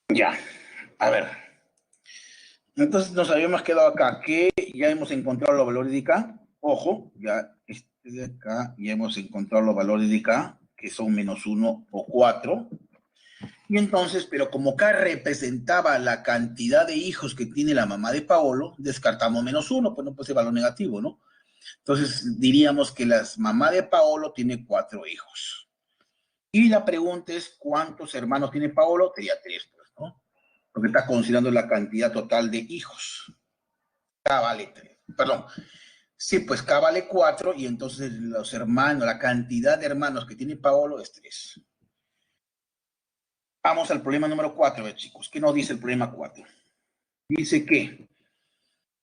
Ya, a ver. Entonces nos habíamos quedado acá, que ya hemos encontrado los valores de K. Ojo, ya este de acá ya hemos encontrado los valores de K, que son -1 o 4. Y entonces, pero como K representaba la cantidad de hijos que tiene la mamá de Paolo, descartamos -1, pues no puede ser valor negativo, ¿no? Entonces diríamos que la mamá de Paolo tiene 4 hijos. Y la pregunta es, ¿cuántos hermanos tiene Paolo? Sería 3, pues, ¿no? Porque está considerando la cantidad total de hijos. K vale 3. Perdón. Sí, pues K vale 4 y entonces los hermanos, la cantidad de hermanos que tiene Paolo es 3. Vamos al problema número 4, chicos. ¿Qué nos dice el problema 4? Dice que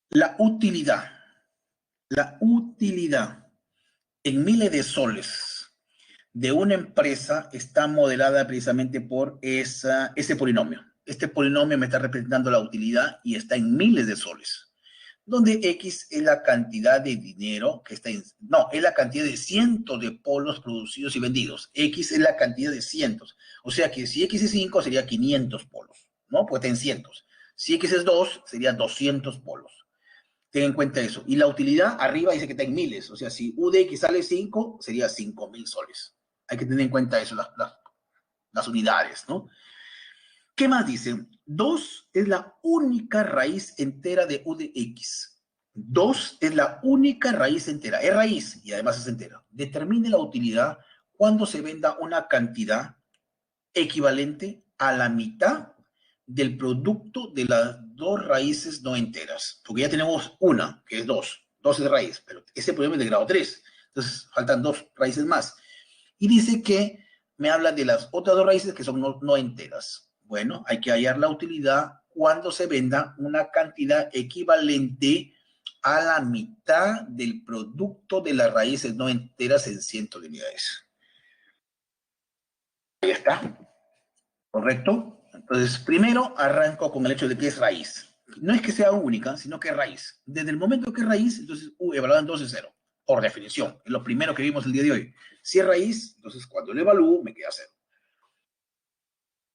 la utilidad en miles de soles de una empresa está modelada precisamente por ese polinomio. Este polinomio me está representando la utilidad y está en miles de soles, donde X es la cantidad de dinero que está es la cantidad de cientos de polos producidos y vendidos. X es la cantidad de cientos. O sea que si X es 5 sería 500 polos, ¿no? Pues está en cientos. Si X es 2 sería 200 polos. Ten en cuenta eso. Y la utilidad arriba dice que está en miles. O sea, si U de X sale 5, sería 5.000 soles. Hay que tener en cuenta eso, las unidades, ¿no? ¿Qué más dice? 2 es la única raíz entera de U de X. 2 es la única raíz entera. Es raíz y además es entera. Determine la utilidad cuando se venda una cantidad equivalente a la mitad del producto de las dos raíces no enteras. Porque ya tenemos una, que es 2. 2 es raíz, pero ese problema es de grado 3. Entonces faltan 2 raíces más. Y dice que me habla de las otras 2 raíces que son no enteras. Bueno, hay que hallar la utilidad cuando se venda una cantidad equivalente a la mitad del producto de las raíces no enteras en cientos de unidades. Ahí está. ¿Correcto? Entonces, primero arranco con el hecho de que es raíz. No es que sea única, sino que es raíz. Desde el momento que es raíz, entonces evaluado en 2 es 0. Por definición. Es lo primero que vimos el día de hoy. Si es raíz, entonces cuando lo evalúo, me queda 0.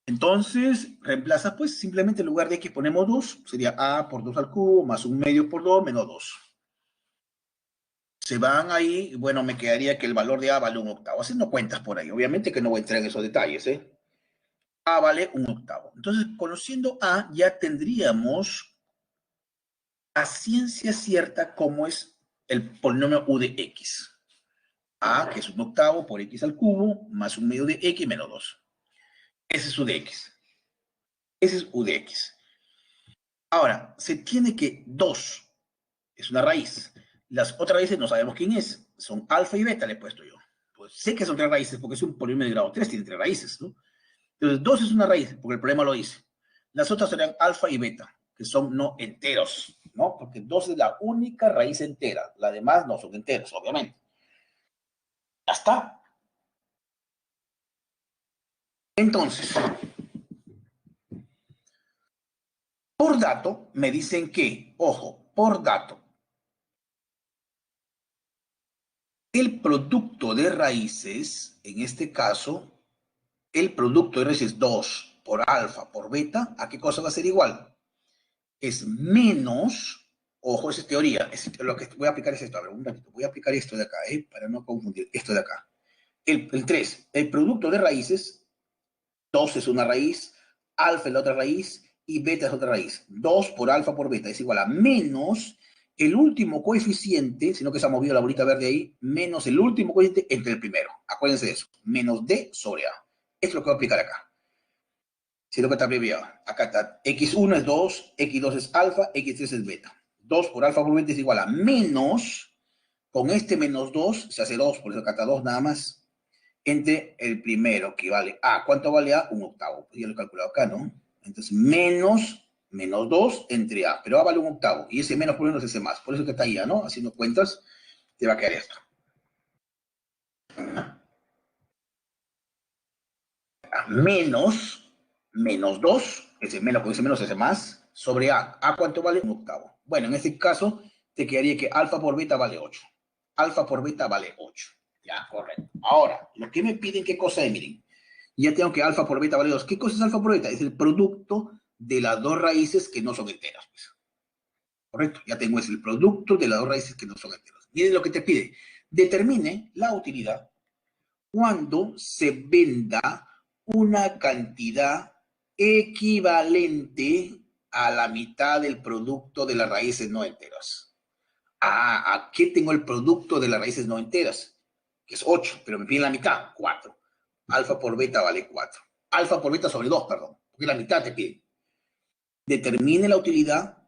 Entonces, reemplaza pues simplemente en lugar de X ponemos 2, sería A por 2 al cubo, más 1 medio por 2, menos 2. Se van ahí, bueno, me quedaría que el valor de A vale 1/8. Haciendo cuentas por ahí. Obviamente que no voy a entrar en esos detalles, ¿eh? A vale 1/8. Entonces, conociendo A, ya tendríamos a ciencia cierta cómo es el polinomio U de X. A, que es 1/8 por X al cubo, más 1 medio de X menos 2. Ese es U de X. Ese es U de X. Ahora, se tiene que 2 es una raíz. Las otras raíces no sabemos quién es. Son alfa y beta, le he puesto yo. Pues sé que son 3 raíces porque es un polinomio de grado 3, tiene 3 raíces, ¿no? Entonces, 2 es una raíz, porque el problema lo dice. Las otras serían alfa y beta, que son no enteros, ¿no? Porque 2 es la única raíz entera. Las demás no son enteros, obviamente. Ya está. Entonces, por dato, me dicen que, ojo, por dato, el producto de raíces, en este caso, el producto de raíces 2 por alfa por beta, ¿a qué cosa va a ser igual? Es menos, ojo, esa es teoría, lo que voy a aplicar es esto, a ver, un ratito, voy a aplicar esto de acá, para no confundir, esto de acá. El 3, el producto de raíces, 2 es una raíz, alfa es la otra raíz y beta es otra raíz. 2 por alfa por beta es igual a menos el último coeficiente, sino que se ha movido la bolita verde ahí, menos el último coeficiente entre el primero. Acuérdense de eso, menos D sobre A. Esto es lo que voy a aplicar acá. Si lo que está abreviado. Acá está, x1 es 2, x2 es alfa, x3 es beta. 2 por alfa por beta es igual a menos, con este menos 2, se hace 2, por eso acá está 2 nada más, entre el primero, que vale A. ¿Cuánto vale A? 1/8. Pues ya lo he calculado acá, ¿no? Entonces, menos 2 entre A. Pero A vale 1/8. Y ese menos por menos es ese más. Por eso que está ahí, ¿no? Haciendo cuentas, te va a quedar esto. Menos 2, ese menos con ese menos ese más, sobre A. ¿A cuánto vale? 1/8. Bueno, en este caso, te quedaría que alfa por beta vale 8. Alfa por beta vale 8. Ya, correcto. Ahora, lo que me piden, ¿qué cosa es? Miren, ya tengo que alfa por beta vale 2. ¿Qué cosa es alfa por beta? Es el producto de las dos raíces que no son enteras. Pues. ¿Correcto? Ya tengo el producto de las dos raíces que no son enteras. Miren lo que te pide. Determine la utilidad cuando se venda una cantidad equivalente a la mitad del producto de las raíces no enteras. Aquí tengo el producto de las raíces no enteras, que es 8, pero me piden la mitad, 4. Alfa por beta vale 4. Alfa por beta sobre 2, perdón, porque la mitad te piden. Determine la utilidad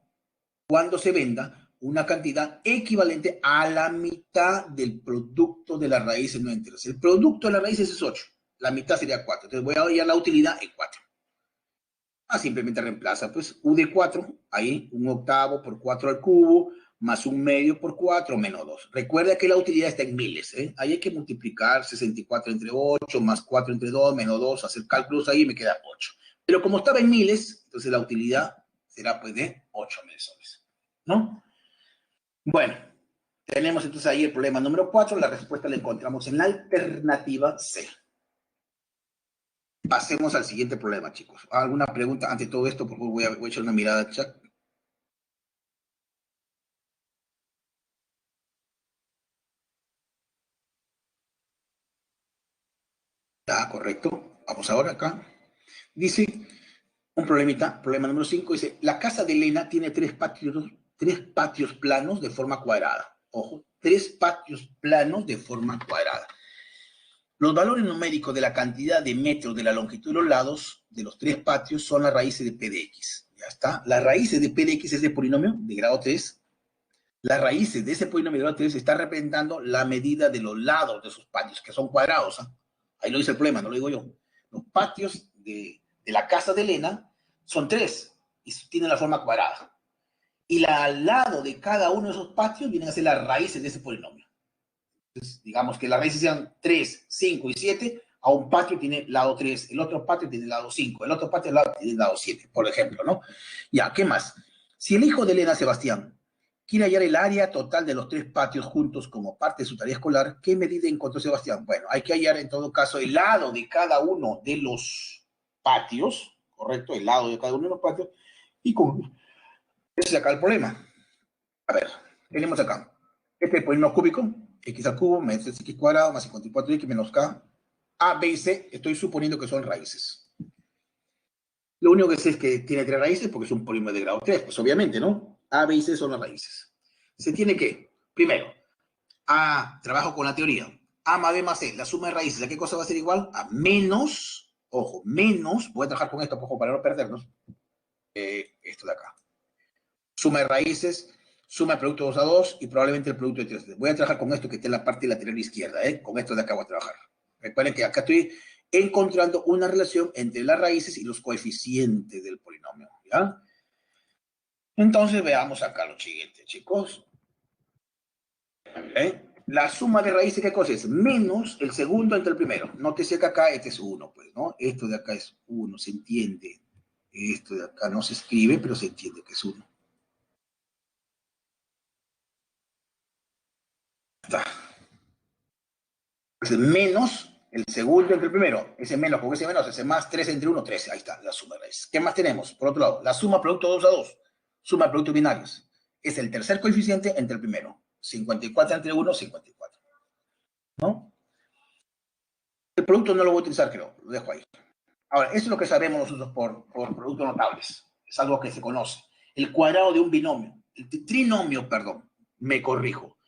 cuando se venda una cantidad equivalente a la mitad del producto de las raíces no enteras. El producto de las raíces es 8, la mitad sería 4. Entonces voy a hallar la utilidad en 4. Simplemente reemplaza, pues, u de 4, ahí, un octavo por 4 al cubo, más un medio por 4, menos 2. Recuerda que la utilidad está en miles, ¿eh? Ahí hay que multiplicar 64 entre 8, más 4 entre 2, menos 2, hacer cálculos ahí, me queda 8. Pero como estaba en miles, entonces la utilidad será, pues, de 8.000 soles, ¿no? Bueno, tenemos entonces ahí el problema número 4, la respuesta la encontramos en la alternativa C. Pasemos al siguiente problema, chicos. ¿Alguna pregunta ante todo esto? Por favor, voy a echar una mirada al chat. Correcto. Vamos ahora acá. Dice, un problemita, problema número 5, dice, la casa de Elena tiene tres patios planos de forma cuadrada. Ojo, 3 patios planos de forma cuadrada. Los valores numéricos de la cantidad de metros de la longitud de los lados de los 3 patios son las raíces de P de X. Ya está. Las raíces de P de X es de polinomio de grado 3. Las raíces de ese polinomio de grado 3 están representando la medida de los lados de esos patios, que son cuadrados. ¿Eh? Ahí lo dice el problema, no lo digo yo. Los patios de la casa de Elena son 3 y tienen la forma cuadrada. Y al lado de cada uno de esos patios vienen a ser las raíces de ese polinomio. Entonces, digamos que las raíces sean 3, 5 y 7, a un patio tiene lado 3, el otro patio tiene lado 5, el otro patio tiene lado 7, por ejemplo, ¿no? Ya, ¿qué más? Si el hijo de Elena, Sebastián, quiere hallar el área total de los 3 patios juntos como parte de su tarea escolar, ¿qué medida encontró Sebastián? Bueno, hay que hallar en todo caso el lado de cada uno de los patios, ¿correcto? El lado de cada uno de los patios, y con ese es acá el problema. A ver, tenemos acá, este es el polinomio cúbico, x al cubo menos x cuadrado más 54x menos k. A, B y C, estoy suponiendo que son raíces. Lo único que sé es que tiene 3 raíces porque es un polinomio de grado 3, pues obviamente, ¿no? A, B y C son las raíces. Se tiene que, primero, trabajo con la teoría. A más B más C, la suma de raíces, ¿a qué cosa va a ser igual? A menos, ojo, menos, voy a trabajar con esto, ojo, para no perdernos, esto de acá. Suma de raíces, suma de producto 2 a 2 y probablemente el producto de 3 a 3. Voy a trabajar con esto que está en la parte lateral izquierda, con esto de acá voy a trabajar. Recuerden que acá estoy encontrando una relación entre las raíces y los coeficientes del polinomio, ¿ya? Entonces veamos acá lo siguiente, chicos. La suma de raíces, ¿qué cosa es? Menos el segundo entre el primero. Nótese que acá este es 1, pues, ¿no? Esto de acá es 1, se entiende. Esto de acá no se escribe, pero se entiende que es 1. Está. Menos el segundo entre el primero, ese menos con ese menos, ese más 3 entre 1, 13, ahí está, la suma de raíces. ¿Qué más tenemos? Por otro lado, la suma producto 2 a 2, suma de productos binarios, es el tercer coeficiente entre el primero, 54 entre 1, 54, ¿no? El producto no lo voy a utilizar, creo, lo dejo ahí. Ahora, eso es lo que sabemos nosotros por productos notables, es algo que se conoce. El cuadrado de un binomio, el trinomio, perdón, me corrijo.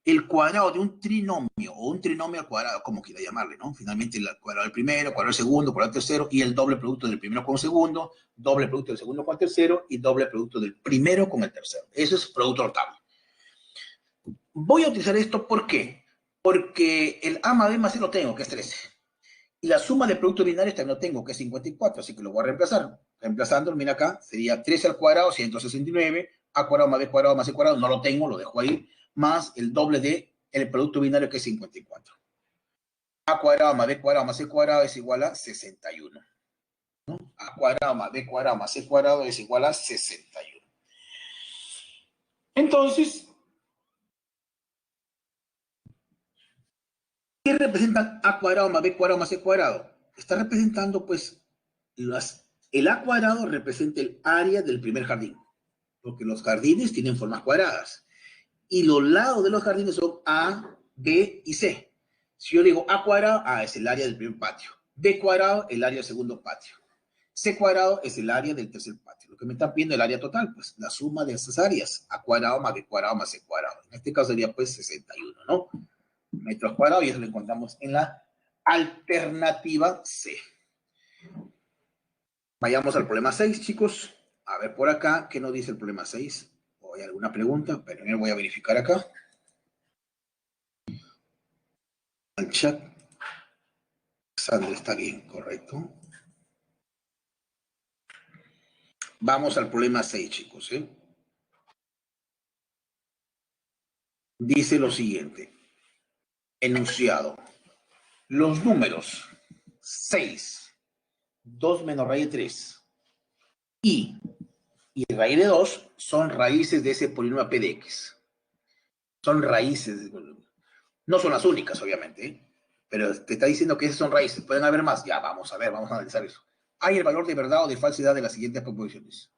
El cuadrado de un trinomio, o un trinomio al cuadrado, como quiera llamarle, ¿no? Finalmente, el cuadrado del primero, cuadrado del segundo, cuadrado del tercero, y el doble producto del primero con el segundo, doble producto del segundo con el tercero, y doble producto del primero con el tercero. Eso es producto notable. Voy a utilizar esto, ¿por qué? Porque el A más B más C lo tengo, que es 13. Y la suma de productos binarios también lo tengo, que es 54, así que lo voy a reemplazar. Reemplazando, mira acá, sería 13 al cuadrado, 169, A cuadrado más B cuadrado más C cuadrado, no lo tengo, lo dejo ahí, más el doble de el producto binario, que es 54. A cuadrado más B cuadrado más C cuadrado es igual a 61. ¿No? A cuadrado más B cuadrado más C cuadrado es igual a 61. Entonces, ¿qué representan A cuadrado más B cuadrado más C cuadrado? está representando, pues, el A cuadrado representa el área del primer jardín, porque los jardines tienen formas cuadradas. Y los lados de los jardines son A, B y C. Si yo digo A cuadrado, A es el área del primer patio. B cuadrado, el área del segundo patio. C cuadrado es el área del tercer patio. Lo que me están pidiendo el área total, pues la suma de esas áreas. A cuadrado más B cuadrado más C cuadrado. En este caso sería pues 61, ¿no? Metros cuadrados, y eso lo encontramos en la alternativa C. Vayamos al problema 6, chicos. A ver por acá, ¿qué nos dice el problema 6? ¿O hay alguna pregunta? Primero voy a verificar acá. El chat. Sandra está bien, correcto. Vamos al problema 6, chicos. Dice lo siguiente. Enunciado. Los números 6, 2 menos raíz de 3 y raíz de 2 son raíces de ese polinomio p de x. Son raíces. No son las únicas, obviamente, pero te está diciendo que esas son raíces. ¿Pueden haber más? Ya, vamos a ver, vamos a analizar eso. Hay el valor de verdad o de falsedad de las siguientes proposiciones.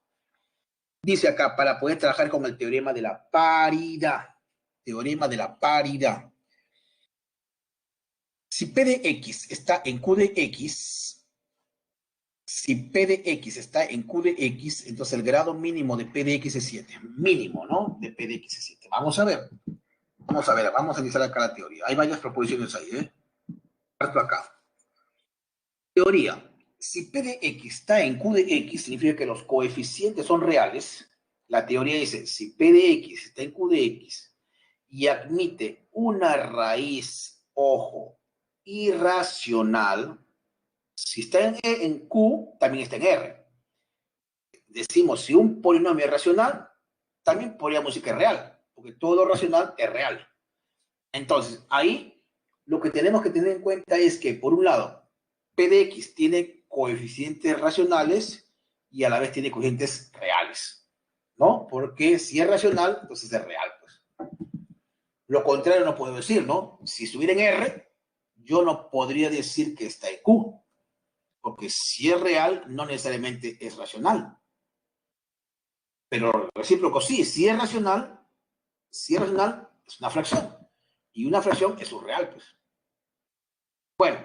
Dice acá, para poder trabajar con el teorema de la paridad. Teorema de la paridad. Si P de X está en Q de X, si P de X está en Q de X, entonces el grado mínimo de P de X es 7. Mínimo, ¿no? De P de X es 7. Vamos a ver. Vamos a analizar acá la teoría. Hay varias proposiciones ahí, ¿eh? Parto acá. Teoría. Si P de X está en Q de X, significa que los coeficientes son reales. La teoría dice, si P de X está en Q de X y admite una raíz, ojo, irracional, si está en Q, también está en R. Decimos, si un polinomio es racional, también podríamos decir que es real, porque todo lo racional es real. Entonces, ahí lo que tenemos que tener en cuenta es que, por un lado, P de X tiene coeficientes racionales y a la vez tiene coeficientes reales, ¿no? Porque si es racional, entonces es real, pues. Lo contrario no puedo decir, ¿no? Si estuviera en R, yo no podría decir que está en Q, porque si es real, no necesariamente es racional. Pero recíproco sí, si es racional, es una fracción. Y una fracción es un real, pues. Bueno,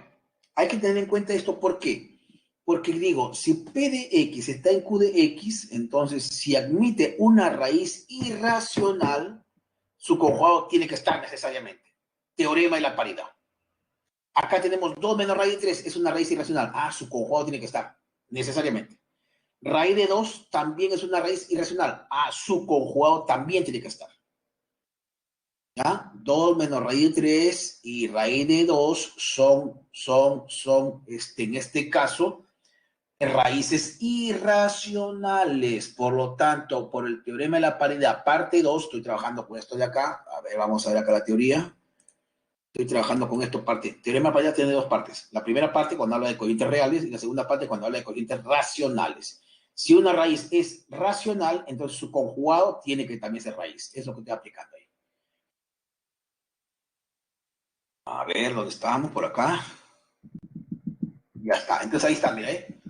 hay que tener en cuenta esto, ¿por qué? Porque digo, si P de X está en Q de X, entonces si admite una raíz irracional, su conjugado tiene que estar necesariamente. Teorema de la paridad. Acá tenemos 2 menos raíz de 3, es una raíz irracional. Ah, su conjugado tiene que estar necesariamente. Raíz de 2 también es una raíz irracional. Ah, su conjugado también tiene que estar. ¿Ya? 2 menos raíz de 3 y raíz de 2 son en este caso, raíces irracionales. Por lo tanto, por el teorema de la paridad, parte 2, estoy trabajando con esto de acá. A ver, vamos a ver acá la teoría. Estoy trabajando con esto, parte. Teorema de la paridad tiene dos partes. La primera parte cuando habla de coeficientes reales y la segunda parte cuando habla de coeficientes racionales. Si una raíz es racional, entonces su conjugado tiene que también ser raíz. Es lo que estoy aplicando ahí. A ver, ¿dónde estamos? Por acá. Ya está. Entonces ahí está, mira, ¿eh?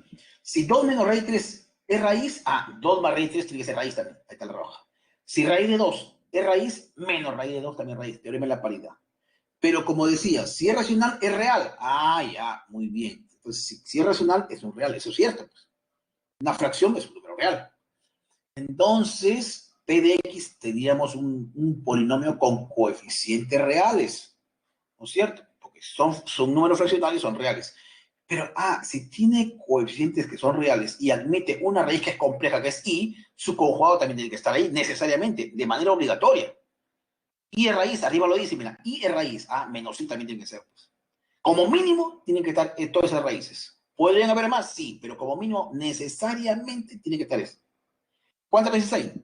Si 2 menos raíz de 3 es raíz, 2 más raíz de 3 tiene que ser raíz también. Ahí está la roja. Si raíz de 2 es raíz, menos raíz de 2 también raíz. Teorema de la paridad. Pero como decía, si es racional, es real. Ya, muy bien. Entonces, si es racional, es un real. Eso es cierto. Pues. Una fracción es un número real. Entonces, P de X tendríamos un polinomio con coeficientes reales. ¿No es cierto? Porque son números fraccionales, son reales. Pero, si tiene coeficientes que son reales y admite una raíz que es compleja, que es y, su conjugado también tiene que estar ahí necesariamente, de manera obligatoria. Y es raíz, arriba lo dice, mira, y es raíz. Menos i también tiene que ser. Pues. Como mínimo, tienen que estar todas esas raíces. ¿Podrían haber más? Sí, pero como mínimo, necesariamente tiene que estar eso. ¿Cuántas raíces hay?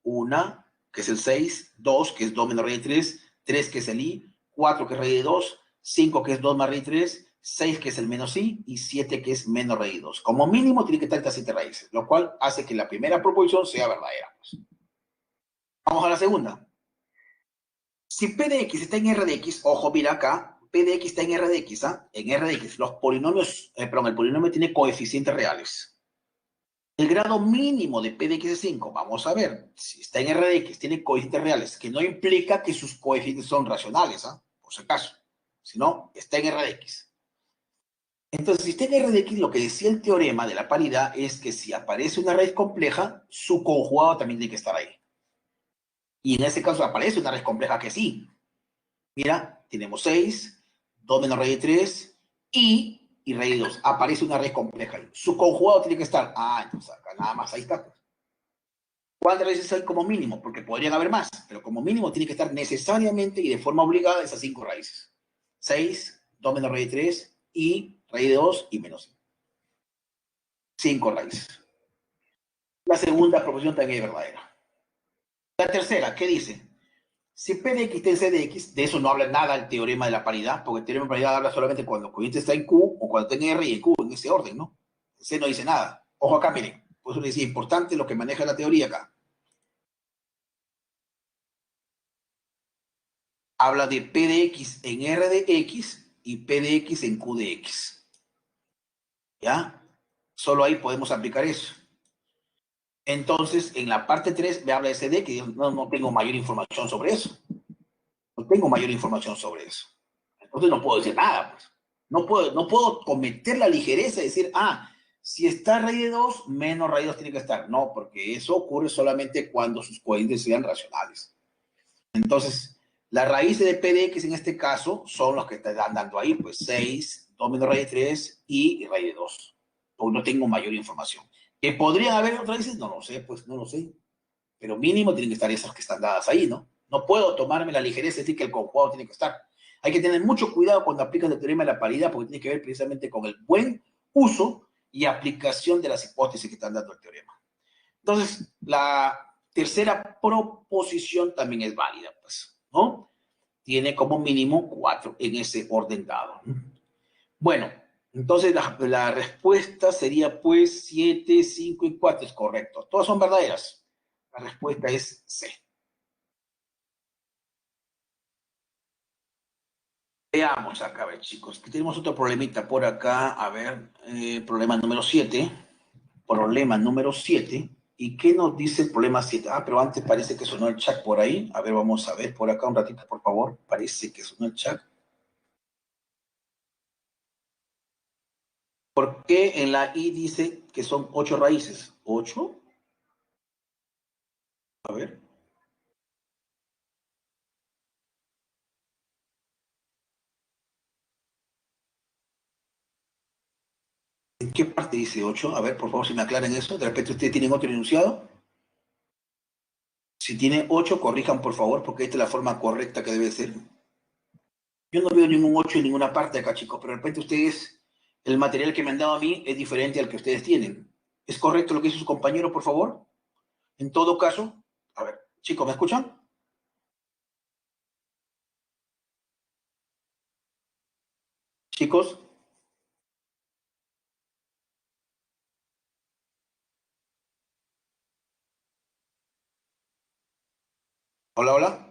Una, que es el 6, 2, que es 2 menos raíz de 3, 3, que es el i, 4, que es raíz de 2, 5, que es 2 más raíz de 3, 6, que es el menos i, y 7, que es menos raíz de 2. Como mínimo, tiene que estar estas 7 raíces, lo cual hace que la primera proposición sea verdadera. Pues. Vamos a la segunda. Si P de X está en R de X, ojo, mira acá, P de X está en R de X, ¿ah? En R de X. Los polinomios, perdón, el polinomio tiene coeficientes reales. El grado mínimo de P de X es 5. Vamos a ver, si está en R de X, tiene coeficientes reales, que no implica que sus coeficientes son racionales, ¿ah? Por si acaso. Si no, está en R de X. Entonces, si está en R de X, lo que decía el teorema de la paridad es que si aparece una raíz compleja, su conjugado también tiene que estar ahí. Y en ese caso aparece una raíz compleja que sí. Mira, tenemos 6, 2 menos raíz de 3 y raíz de 2. Aparece una raíz compleja ahí. Su conjugado tiene que estar. Ah, entonces acá nada más ahí está. ¿Cuántas raíces hay como mínimo? Porque podrían haber más, pero como mínimo tiene que estar necesariamente y de forma obligada esas 5 raíces. 6, 2 menos raíz de 3 y raíz de 2 y menos 5 raíces. La segunda proposición también es verdadera. La tercera, ¿qué dice? Si P de X está en C de X, de eso no habla nada el teorema de la paridad, porque el teorema de la paridad habla solamente cuando el coeficiente está en Q o cuando está en R y en Q, en ese orden, ¿no? C no dice nada. Ojo acá, miren. Por eso les decía, importante lo que maneja la teoría acá. Habla de P de X en R de X y P de X en Q de X. ¿Ya? Solo ahí podemos aplicar eso. Entonces, en la parte 3 me habla de C de X. No tengo mayor información sobre eso. No tengo mayor información sobre eso. Entonces no puedo decir nada, pues. No puedo cometer la ligereza de decir, si está raíz de 2, menos raíz de 2 tiene que estar. No, porque eso ocurre solamente cuando sus coeficientes sean racionales. Entonces, las raíces de P de X en este caso son los que están dando ahí, pues 6, 2 menos raíz de 3 y raíz de 2. Pues no tengo mayor información. ¿Que podrían haber otras raíces? No lo sé, pues no lo sé. Pero mínimo tienen que estar esas que están dadas ahí, ¿no? No puedo tomarme la ligereza de decir que el conjugado tiene que estar. Hay que tener mucho cuidado cuando aplicas el teorema de la paridad porque tiene que ver precisamente con el buen uso y aplicación de las hipótesis que están dando el teorema. Entonces, la tercera proposición también es válida, pues, ¿no? Tiene como mínimo 4 en ese orden dado. Bueno, entonces la respuesta sería pues 7, 5 y 4 es correcto. Todas son verdaderas. La respuesta es C. Veamos acá, a ver, chicos, que tenemos otro problemita por acá. A ver, problema número 7. Problema número 7. ¿Y qué nos dice el problema 7? Pero antes parece que sonó el chat por ahí. A ver, vamos a ver por acá un ratito, por favor. Parece que sonó el chat. ¿Por qué en la I dice que son 8 raíces? ¿8? A ver. ¿En qué parte dice 8? A ver, por favor, si me aclaran eso. De repente ustedes tienen otro enunciado. Si tiene 8, corrijan, por favor, porque esta es la forma correcta que debe ser. Yo no veo ningún 8 en ninguna parte acá, chicos, pero de repente ustedes, el material que me han dado a mí es diferente al que ustedes tienen. ¿Es correcto lo que dice su compañero, por favor? En todo caso, a ver, chicos, ¿me escuchan? Chicos, hola, hola.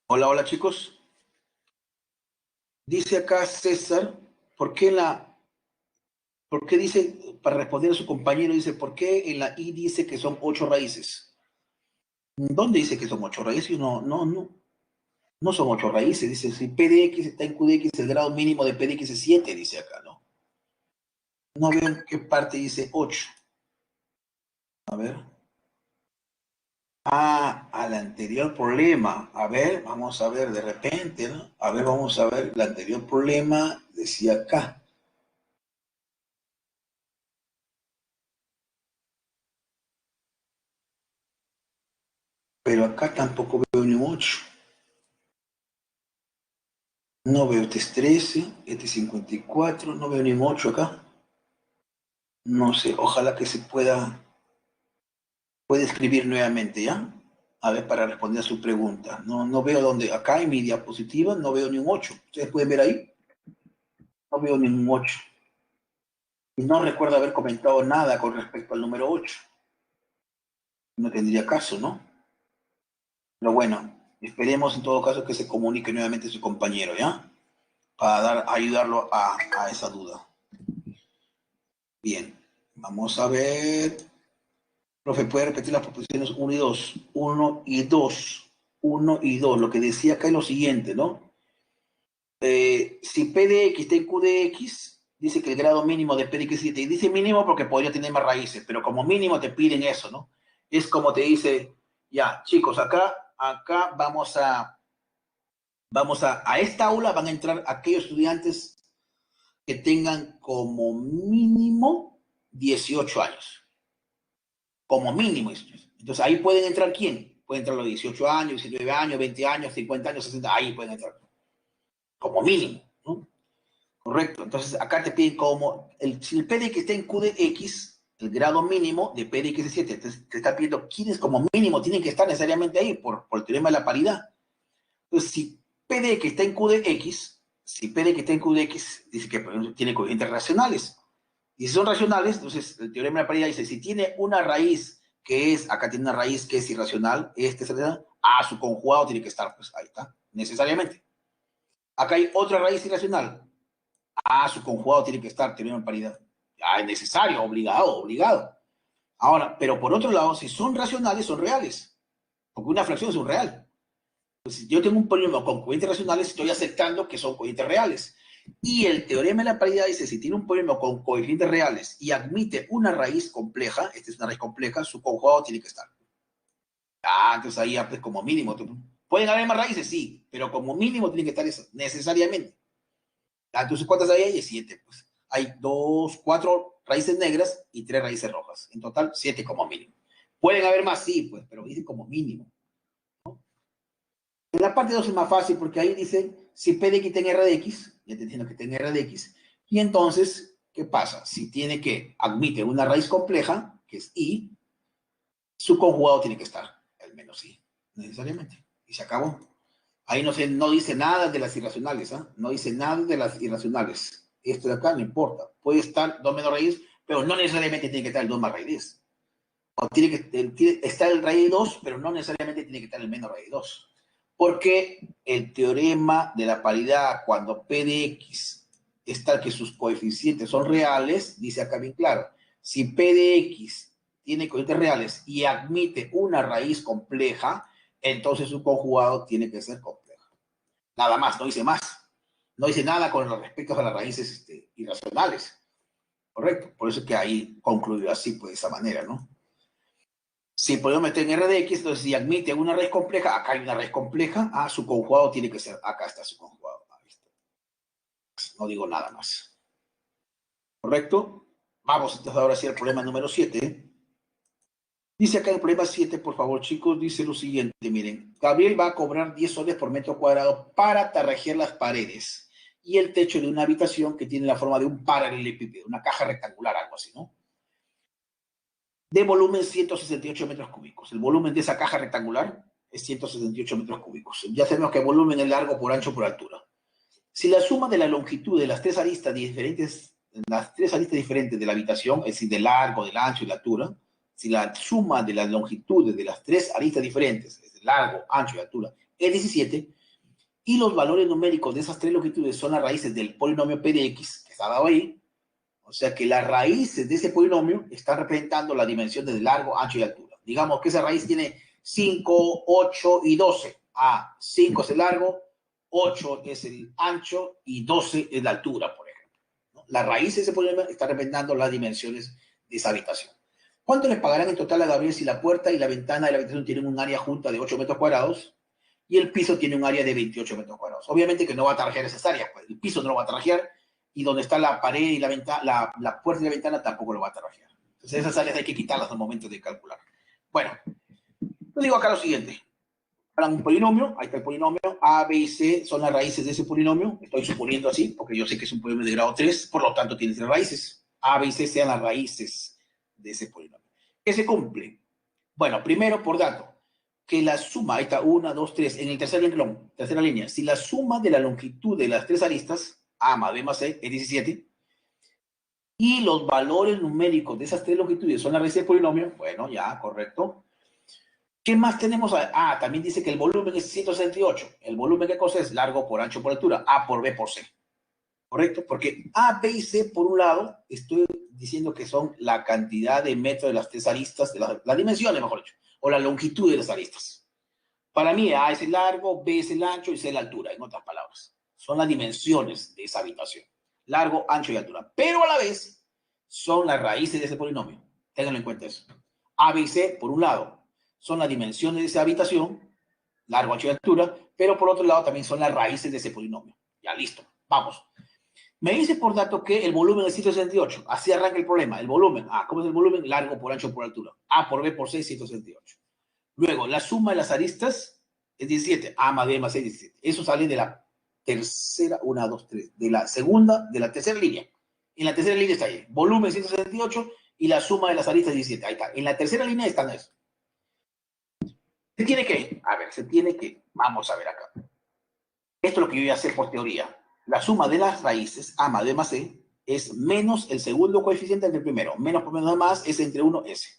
Hola, hola, chicos. Dice acá César, ¿por qué por qué dice, para responder a su compañero, dice, ¿por qué en la I dice que son 8 raíces? ¿Dónde dice que son 8 raíces? No son 8 raíces. Dice, si P de X está en Q de X, el grado mínimo de P de X es 7, dice acá, ¿no? No veo en qué parte dice 8. A ver. Al anterior problema. A ver, vamos a ver de repente, ¿no? A ver, vamos a ver. El anterior problema decía acá. Pero acá tampoco veo ni un 8. No veo, este es 13, este es 54, no veo ni un 8 acá. No sé, ojalá que se puede escribir nuevamente, ¿ya? A ver, para responder a su pregunta. No veo dónde, acá en mi diapositiva no veo ni un 8. ¿Ustedes pueden ver ahí? No veo ni un 8. Y no recuerdo haber comentado nada con respecto al número 8. No tendría caso, ¿no? Pero bueno, esperemos en todo caso que se comunique nuevamente su compañero, ¿ya? Para ayudarlo a esa duda. Bien, vamos a ver. Profe, ¿puede repetir las proposiciones 1 y 2? 1 y 2. 1 y 2. Lo que decía acá es lo siguiente, ¿no? Si P de X está en Q de X, dice que el grado mínimo de P de X es 7. Y dice mínimo porque podría tener más raíces, pero como mínimo te piden eso, ¿no? Es como te dice, ya, chicos, acá vamos a esta aula van a entrar aquellos estudiantes que tengan como mínimo 18 años. Como mínimo. Entonces, ahí pueden entrar ¿quién? Pueden entrar los 18 años, 19 años, 20 años, 50 años, 60, ahí pueden entrar. Como mínimo, ¿no? Correcto. Entonces, acá te piden como, si el PDX está en Q de X, el grado mínimo de PDX es 7, te está pidiendo quiénes como mínimo tienen que estar necesariamente ahí por el teorema de la paridad. Entonces, si PDX está en Q de X, dice que tiene coeficientes racionales. Y si son racionales, entonces el teorema de la paridad dice, si tiene una raíz que es, acá tiene una raíz que es irracional, su conjugado tiene que estar, pues ahí está, necesariamente. Acá hay otra raíz irracional, su conjugado tiene que estar, teorema de paridad. Es necesario, obligado. Ahora, pero por otro lado, si son racionales, son reales, porque una fracción es un real. Entonces, si yo tengo un polinomio con coeficientes racionales, estoy aceptando que son coeficientes reales. Y el teorema de la paridad dice, si tiene un polinomio con coeficientes reales y admite una raíz compleja, esta es una raíz compleja, su conjugado tiene que estar. Entonces ahí pues como mínimo. ¿Pueden haber más raíces? Sí, pero como mínimo tiene que estar eso, necesariamente. Entonces, ¿cuántas hay? Hay 7, pues. Hay 4 raíces negras y 3 raíces rojas. En total, 7 como mínimo. ¿Pueden haber más? Sí, pues, pero dicen como mínimo. En la parte 2 es más fácil porque ahí dice si P de X tiene R de X, ya te entiendo que tiene R de X, y entonces, ¿qué pasa? Si tiene que admite una raíz compleja, que es I, su conjugado tiene que estar, al menos I, necesariamente. Y se acabó. Ahí no dice nada de las irracionales, ¿eh? No dice nada de las irracionales. Esto de acá no importa. Puede estar 2 menos raíz, pero no necesariamente tiene que estar el 2 más raíz. O tiene que estar el raíz 2, pero no necesariamente tiene que estar el menos raíz 2. Porque el teorema de la paridad, cuando P de X es tal que sus coeficientes son reales, dice acá bien claro, si P de X tiene coeficientes reales y admite una raíz compleja, entonces su conjugado tiene que ser complejo. Nada más, no dice más. No dice nada con respecto a las raíces irracionales. Correcto. Por eso es que ahí concluyó así, pues de esa manera, ¿no? Si podemos meter en R de X, entonces si admite una raíz compleja, acá hay una raíz compleja, su conjugado tiene que ser, acá está su conjugado. Ahí está. No digo nada más. ¿Correcto? Vamos entonces ahora sí al problema número 7. Dice acá el problema 7, por favor, chicos, dice lo siguiente, miren. Gabriel va a cobrar 10 soles por metro cuadrado para tarrajear las paredes y el techo de una habitación que tiene la forma de un paralelepípedo, una caja rectangular, algo así, ¿no? De volumen 168 metros cúbicos. El volumen de esa caja rectangular es 168 metros cúbicos. Ya sabemos que el volumen es largo por ancho por altura. Si la suma de la longitud de las tres aristas diferentes de la habitación, es decir, del largo, del ancho y la altura, si la suma de las longitudes de las tres aristas diferentes, es decir, largo, ancho y altura, es 17, y los valores numéricos de esas tres longitudes son las raíces del polinomio P de X, que está dado ahí, o sea que las raíces de ese polinomio están representando las dimensiones de largo, ancho y altura. Digamos que esa raíz tiene 5, 8 y 12. 5 es el largo, 8 es el ancho y 12 es la altura, por ejemplo, ¿no? La raíz de ese polinomio está representando las dimensiones de esa habitación. ¿Cuánto les pagarán en total a Gabriel si la puerta y la ventana de la habitación tienen un área junta de 8 metros cuadrados y el piso tiene un área de 28 metros cuadrados? Obviamente que no va a tarjear esas áreas, pues el piso no lo va a tarjear, y donde está la pared y la puerta y la ventana tampoco lo va a tarjear. Entonces esas áreas hay que quitarlas al momento de calcular. Bueno, yo digo acá lo siguiente. Para un polinomio, ahí está el polinomio, A, B y C son las raíces de ese polinomio. Estoy suponiendo así, porque yo sé que es un polinomio de grado 3, por lo tanto tiene 3 raíces. A, B y C sean las raíces de ese polinomio. ¿Qué se cumple? Bueno, primero por dato, que la suma, ahí está, 1, 2, 3, en el tercer renglón, tercera línea, si la suma de la longitud de las tres aristas, A más B más C, es 17, y los valores numéricos de esas tres longitudes son la raíz del polinomio, bueno, ya, correcto. ¿Qué más tenemos? Ah, también dice que el volumen es 168. ¿El volumen qué cosa es? Largo por ancho por altura. A por B por C. ¿Correcto? Porque A, B y C, por un lado, estoy diciendo que son la cantidad de metros de las tres aristas, de las dimensiones, mejor dicho, o la longitud de las aristas. Para mí, A es el largo, B es el ancho y C es la altura, en otras palabras. Son las dimensiones de esa habitación. Largo, ancho y altura. Pero a la vez, son las raíces de ese polinomio. Ténganlo en cuenta eso. A, B y C, por un lado, son las dimensiones de esa habitación, largo, ancho y altura, pero por otro lado también son las raíces de ese polinomio. Ya, listo. Vamos. Me dice, por dato, que el volumen es 168. Así arranca el problema. El volumen. Ah, ¿cómo es el volumen? Largo por ancho por altura. A por B por C, 168. Luego, la suma de las aristas es 17. A más B más C, 17. Eso sale de la tercera, 1, 2, 3. De la segunda, de la tercera línea. En la tercera línea está ahí. Volumen 168 y la suma de las aristas 17. Ahí está. En la tercera línea están eso. Se tiene que, a ver, se tiene que, vamos a ver acá. Esto es lo que yo voy a hacer por teoría. La suma de las raíces, A más B más C, es menos el segundo coeficiente entre el primero. Menos por menos más es entre 1, S.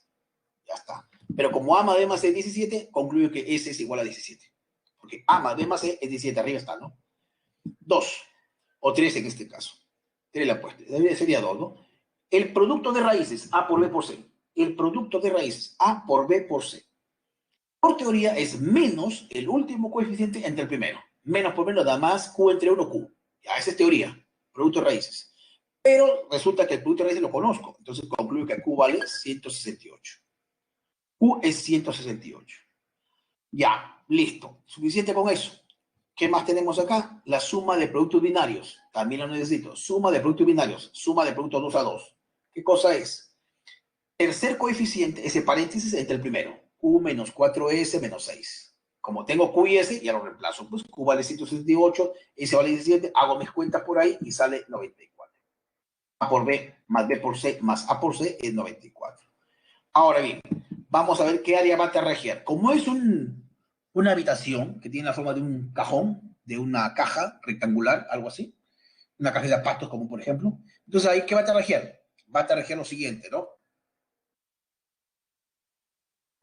Ya está. Pero como A más B más C es 17, concluyo que S es igual a 17. Porque A más B más C es 17. Arriba está, ¿no? 2. O 3 en este caso. 3 la puesta. Sería 2, ¿no? El producto de raíces, A por B por C. El producto de raíces, A por B por C. Por teoría es menos el último coeficiente entre el primero. Menos por menos da más Q entre 1 Q. Ya, esa es teoría, producto de raíces. Pero resulta que el producto de raíces lo conozco. Entonces concluyo que Q vale 168. Q es 168. Ya, listo. Suficiente con eso. ¿Qué más tenemos acá? La suma de productos binarios. También lo necesito. Suma de productos binarios. Suma de productos 2 a 2. ¿Qué cosa es? Tercer coeficiente, ese paréntesis entre el primero. Q menos 4S menos 6. Como tengo Q y S, ya lo reemplazo. Pues Q vale 168, S vale 17, hago mis cuentas por ahí y sale 94. A por B más B por C más A por C es 94. Ahora bien, vamos a ver qué área va a aterrajear. Como es una habitación que tiene la forma de un cajón, de una caja rectangular, algo así, una caja de zapatos como por ejemplo, entonces ahí, ¿qué va a aterrajear? Va a aterrajear lo siguiente, ¿no?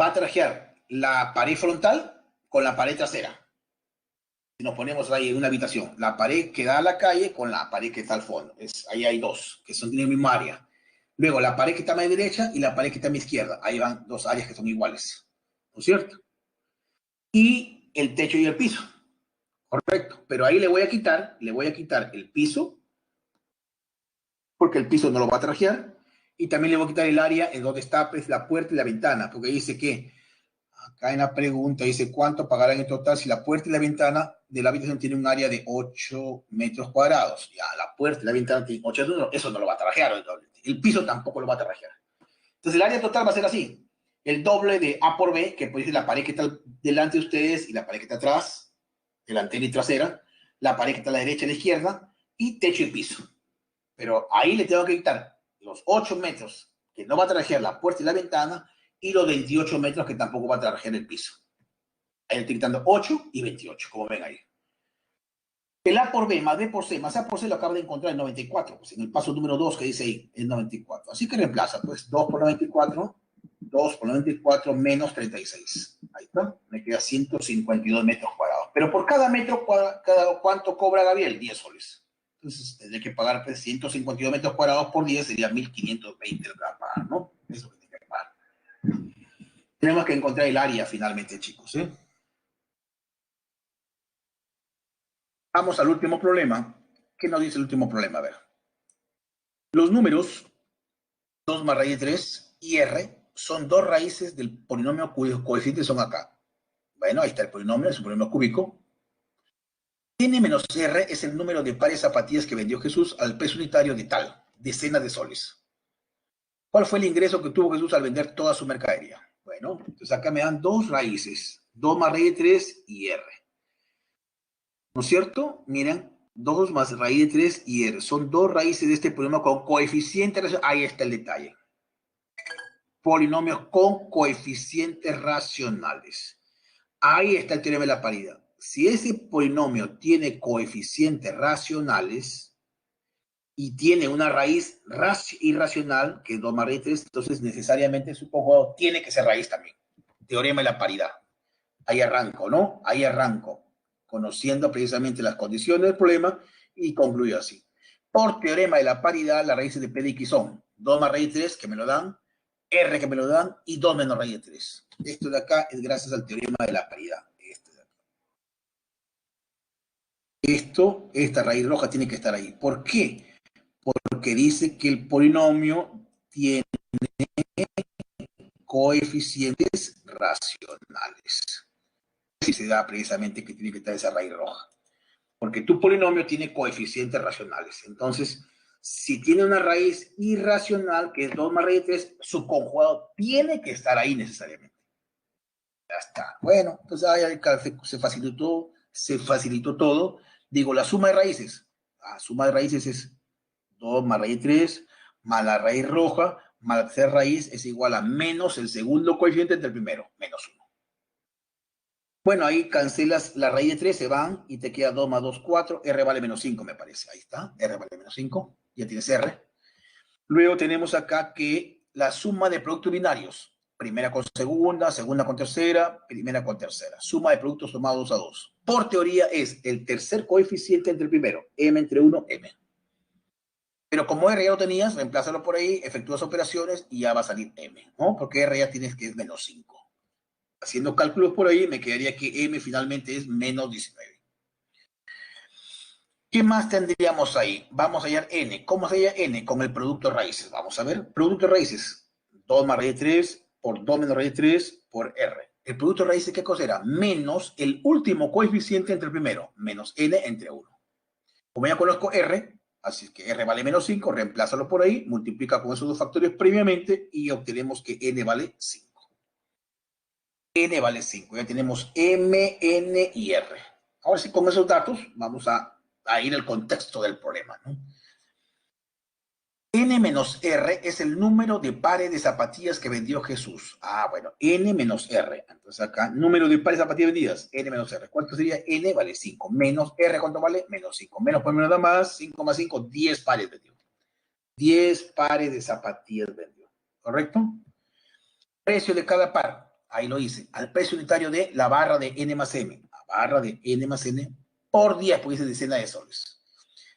Va a trajear la pared frontal con la pared trasera. Si nos ponemos ahí en una habitación, la pared que da a la calle con la pared que está al fondo. Ahí hay dos, que son en el mismo área. Luego, la pared que está a mi derecha y la pared que está a mi izquierda. Ahí van dos áreas que son iguales. ¿No es cierto? Y el techo y el piso. Correcto. Pero ahí le voy a quitar el piso, porque el piso no lo va a trajear. Y también le voy a quitar el área en donde está pues, la puerta y la ventana, porque dice que acá en la pregunta dice, ¿cuánto pagarán en total si la puerta y la ventana de la habitación tienen un área de 8 metros cuadrados? Ya, la puerta y la ventana tienen 8 metros, eso no lo va a trajear. El piso tampoco lo va a trajear. Entonces, el área total va a ser así. El doble de A por B, que puede ser la pared que está delante de ustedes y la pared que está atrás, delantera y trasera, la pared que está a la derecha y a la izquierda, y techo y piso. Pero ahí le tengo que quitar los 8 metros que no va a trajear la puerta y la ventana, y los 28 metros que tampoco va a trabajar el piso. Ahí estoy quitando 8 y 28, como ven ahí. El A por B más B por C más A por C lo acabo de encontrar en 94, pues en el paso número 2 que dice ahí, es 94. Así que reemplaza, pues 2 por 94, 2 por 94 menos 36. Ahí está, me queda 152 metros cuadrados. Pero por cada metro cuadrado, ¿cuánto cobra Gabriel? 10 soles. Entonces tendré que pagar pues, 152 metros cuadrados por 10, sería 1520 lo que va a pagar, ¿no? Eso que tiene que pagar. Tenemos que encontrar el área finalmente, chicos. Vamos al último problema. ¿Qué nos dice el último problema? A ver. Los números 2 más raíz de 3 y r son dos raíces del polinomio cuyos coeficientes son acá. Bueno, ahí está el polinomio, es un polinomio cúbico. N menos r es el número de pares de zapatillas que vendió Jesús al precio unitario de tal, decenas de soles. ¿Cuál fue el ingreso que tuvo Jesús al vender toda su mercadería? Bueno, entonces acá me dan dos raíces, 2 más raíz de 3 y r. ¿No es cierto? Miren, 2 más raíz de 3 y r. Son dos raíces de este polinomio con coeficientes racionales. Ahí está el detalle. Polinomios con coeficientes racionales. Ahí está el teorema de la paridad. Si ese polinomio tiene coeficientes racionales y tiene una raíz irracional, que es 2 más raíz de 3, entonces necesariamente su conjugado tiene que ser raíz también. teorema de la paridad. Ahí arranco, ¿no? Ahí arranco, conociendo precisamente las condiciones del problema y concluyo así. Por teorema de la paridad, las raíces de P de X son 2 más raíz de 3, que me lo dan, R que me lo dan, y 2 menos raíz de 3. Esto de acá es gracias al teorema de la paridad. Esta raíz roja tiene que estar ahí. ¿Por qué? Porque dice que el polinomio tiene coeficientes racionales. Así se da precisamente que tiene que estar esa raíz roja. Porque tu polinomio tiene coeficientes racionales. Entonces, si tiene una raíz irracional, que es 2 más raíz de 3, su conjugado tiene que estar ahí necesariamente. Ya está. Bueno, entonces ahí se facilitó todo. Digo, la suma de raíces. La suma de raíces es 2 más raíz de 3, más la raíz roja, más la tercera raíz es igual a menos el segundo coeficiente del primero, menos 1. Bueno, ahí cancelas la raíz de 3, se van y te queda 2 más 2, 4. R vale menos 5, me parece. Ahí está. R vale menos 5. Ya tienes R. Luego tenemos acá que la suma de productos binarios. Primera con segunda, segunda con tercera, primera con tercera. Suma de productos sumados 2 a 2. Por teoría es el tercer coeficiente entre el primero. M entre 1, M. Pero como R ya lo tenías, reemplázalo por ahí, efectúas operaciones y ya va a salir M, ¿no? Porque R ya tienes que es menos 5. Haciendo cálculos por ahí, me quedaría que M finalmente es menos 19. ¿Qué más tendríamos ahí? Vamos a hallar N. ¿Cómo se halla N? Con el producto de raíces. Vamos a ver. Producto de raíces. 2 más raíz de 3 por 2 menos raíz de 3 por R. El producto de raíces, ¿qué cosa era? Menos el último coeficiente entre el primero. Menos N entre 1. Como ya conozco R, así que R vale menos 5, reemplázalo por ahí, multiplica con esos dos factores previamente y obtenemos que N vale 5. N vale 5. Ya tenemos M, N y R. Ahora sí, con esos datos vamos a ir al contexto del problema, ¿no? N menos R es el número de pares de zapatillas que vendió Jesús. Ah, bueno, N menos R. Entonces acá, número de pares de zapatillas vendidas, N menos R. ¿Cuánto sería? N vale 5. Menos R, ¿cuánto vale? Menos 5. Menos por menos da más, 5 más 5, 10 pares vendió. 10 pares de zapatillas vendió. ¿Correcto? Precio de cada par. Ahí lo hice. Al precio unitario de la barra de N más M. La barra de N más N por 10, porque dice decena de soles.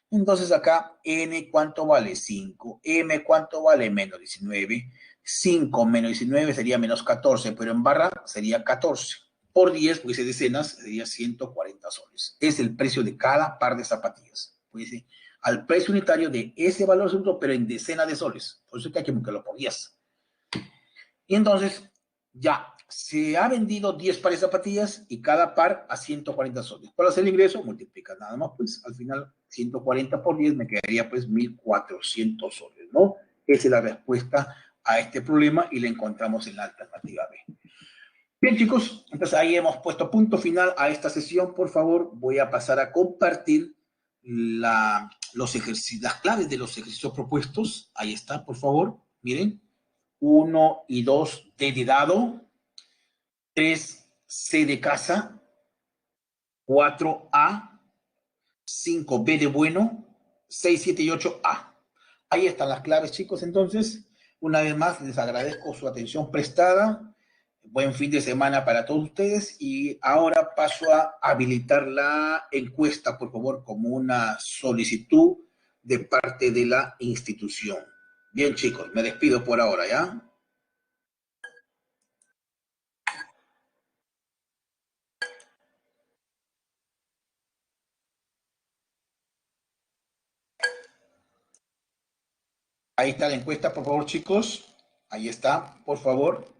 Entonces acá N ¿cuánto vale? 5. M ¿cuánto vale? Menos 19. 5 menos 19 sería menos 14, pero en barra sería 14. Por 10, pues dice decenas, sería 140 soles. Es el precio de cada par de zapatillas. Pues dice, al precio unitario de ese valor absoluto, pero en decena de soles. Por eso es que hay que multiplicarlo por 10. Y entonces, ya, se ha vendido 10 pares de zapatillas y cada par a 140 soles. ¿Cuál es el ingreso? Multiplica nada más, pues al final 140 por 10 me quedaría pues 1.400 soles, ¿no? Esa es la respuesta a este problema y la encontramos en la alternativa B. Bien, chicos, entonces ahí hemos puesto punto final a esta sesión. Por favor, voy a pasar a compartir las claves de los ejercicios propuestos. Ahí está, por favor, miren. 1 y 2, D de dado. 3, C de casa. 4, A. 5, B de bueno. 6, 7 y 8, A. Ahí están las claves, chicos. Entonces, una vez más, les agradezco su atención prestada. Buen fin de semana para todos ustedes. Y ahora paso a habilitar la encuesta, por favor, como una solicitud de parte de la institución. Bien, chicos, me despido por ahora, ¿ya? Ahí está la encuesta, por favor, chicos. Ahí está, por favor.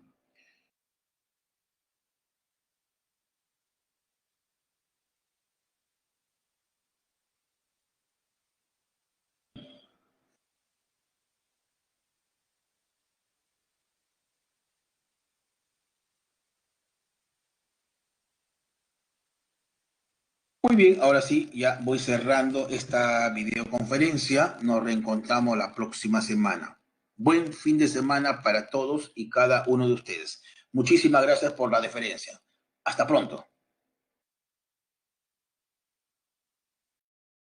Muy bien, ahora sí, ya voy cerrando esta videoconferencia. Nos reencontramos la próxima semana. Buen fin de semana para todos y cada uno de ustedes. Muchísimas gracias por la deferencia. Hasta pronto.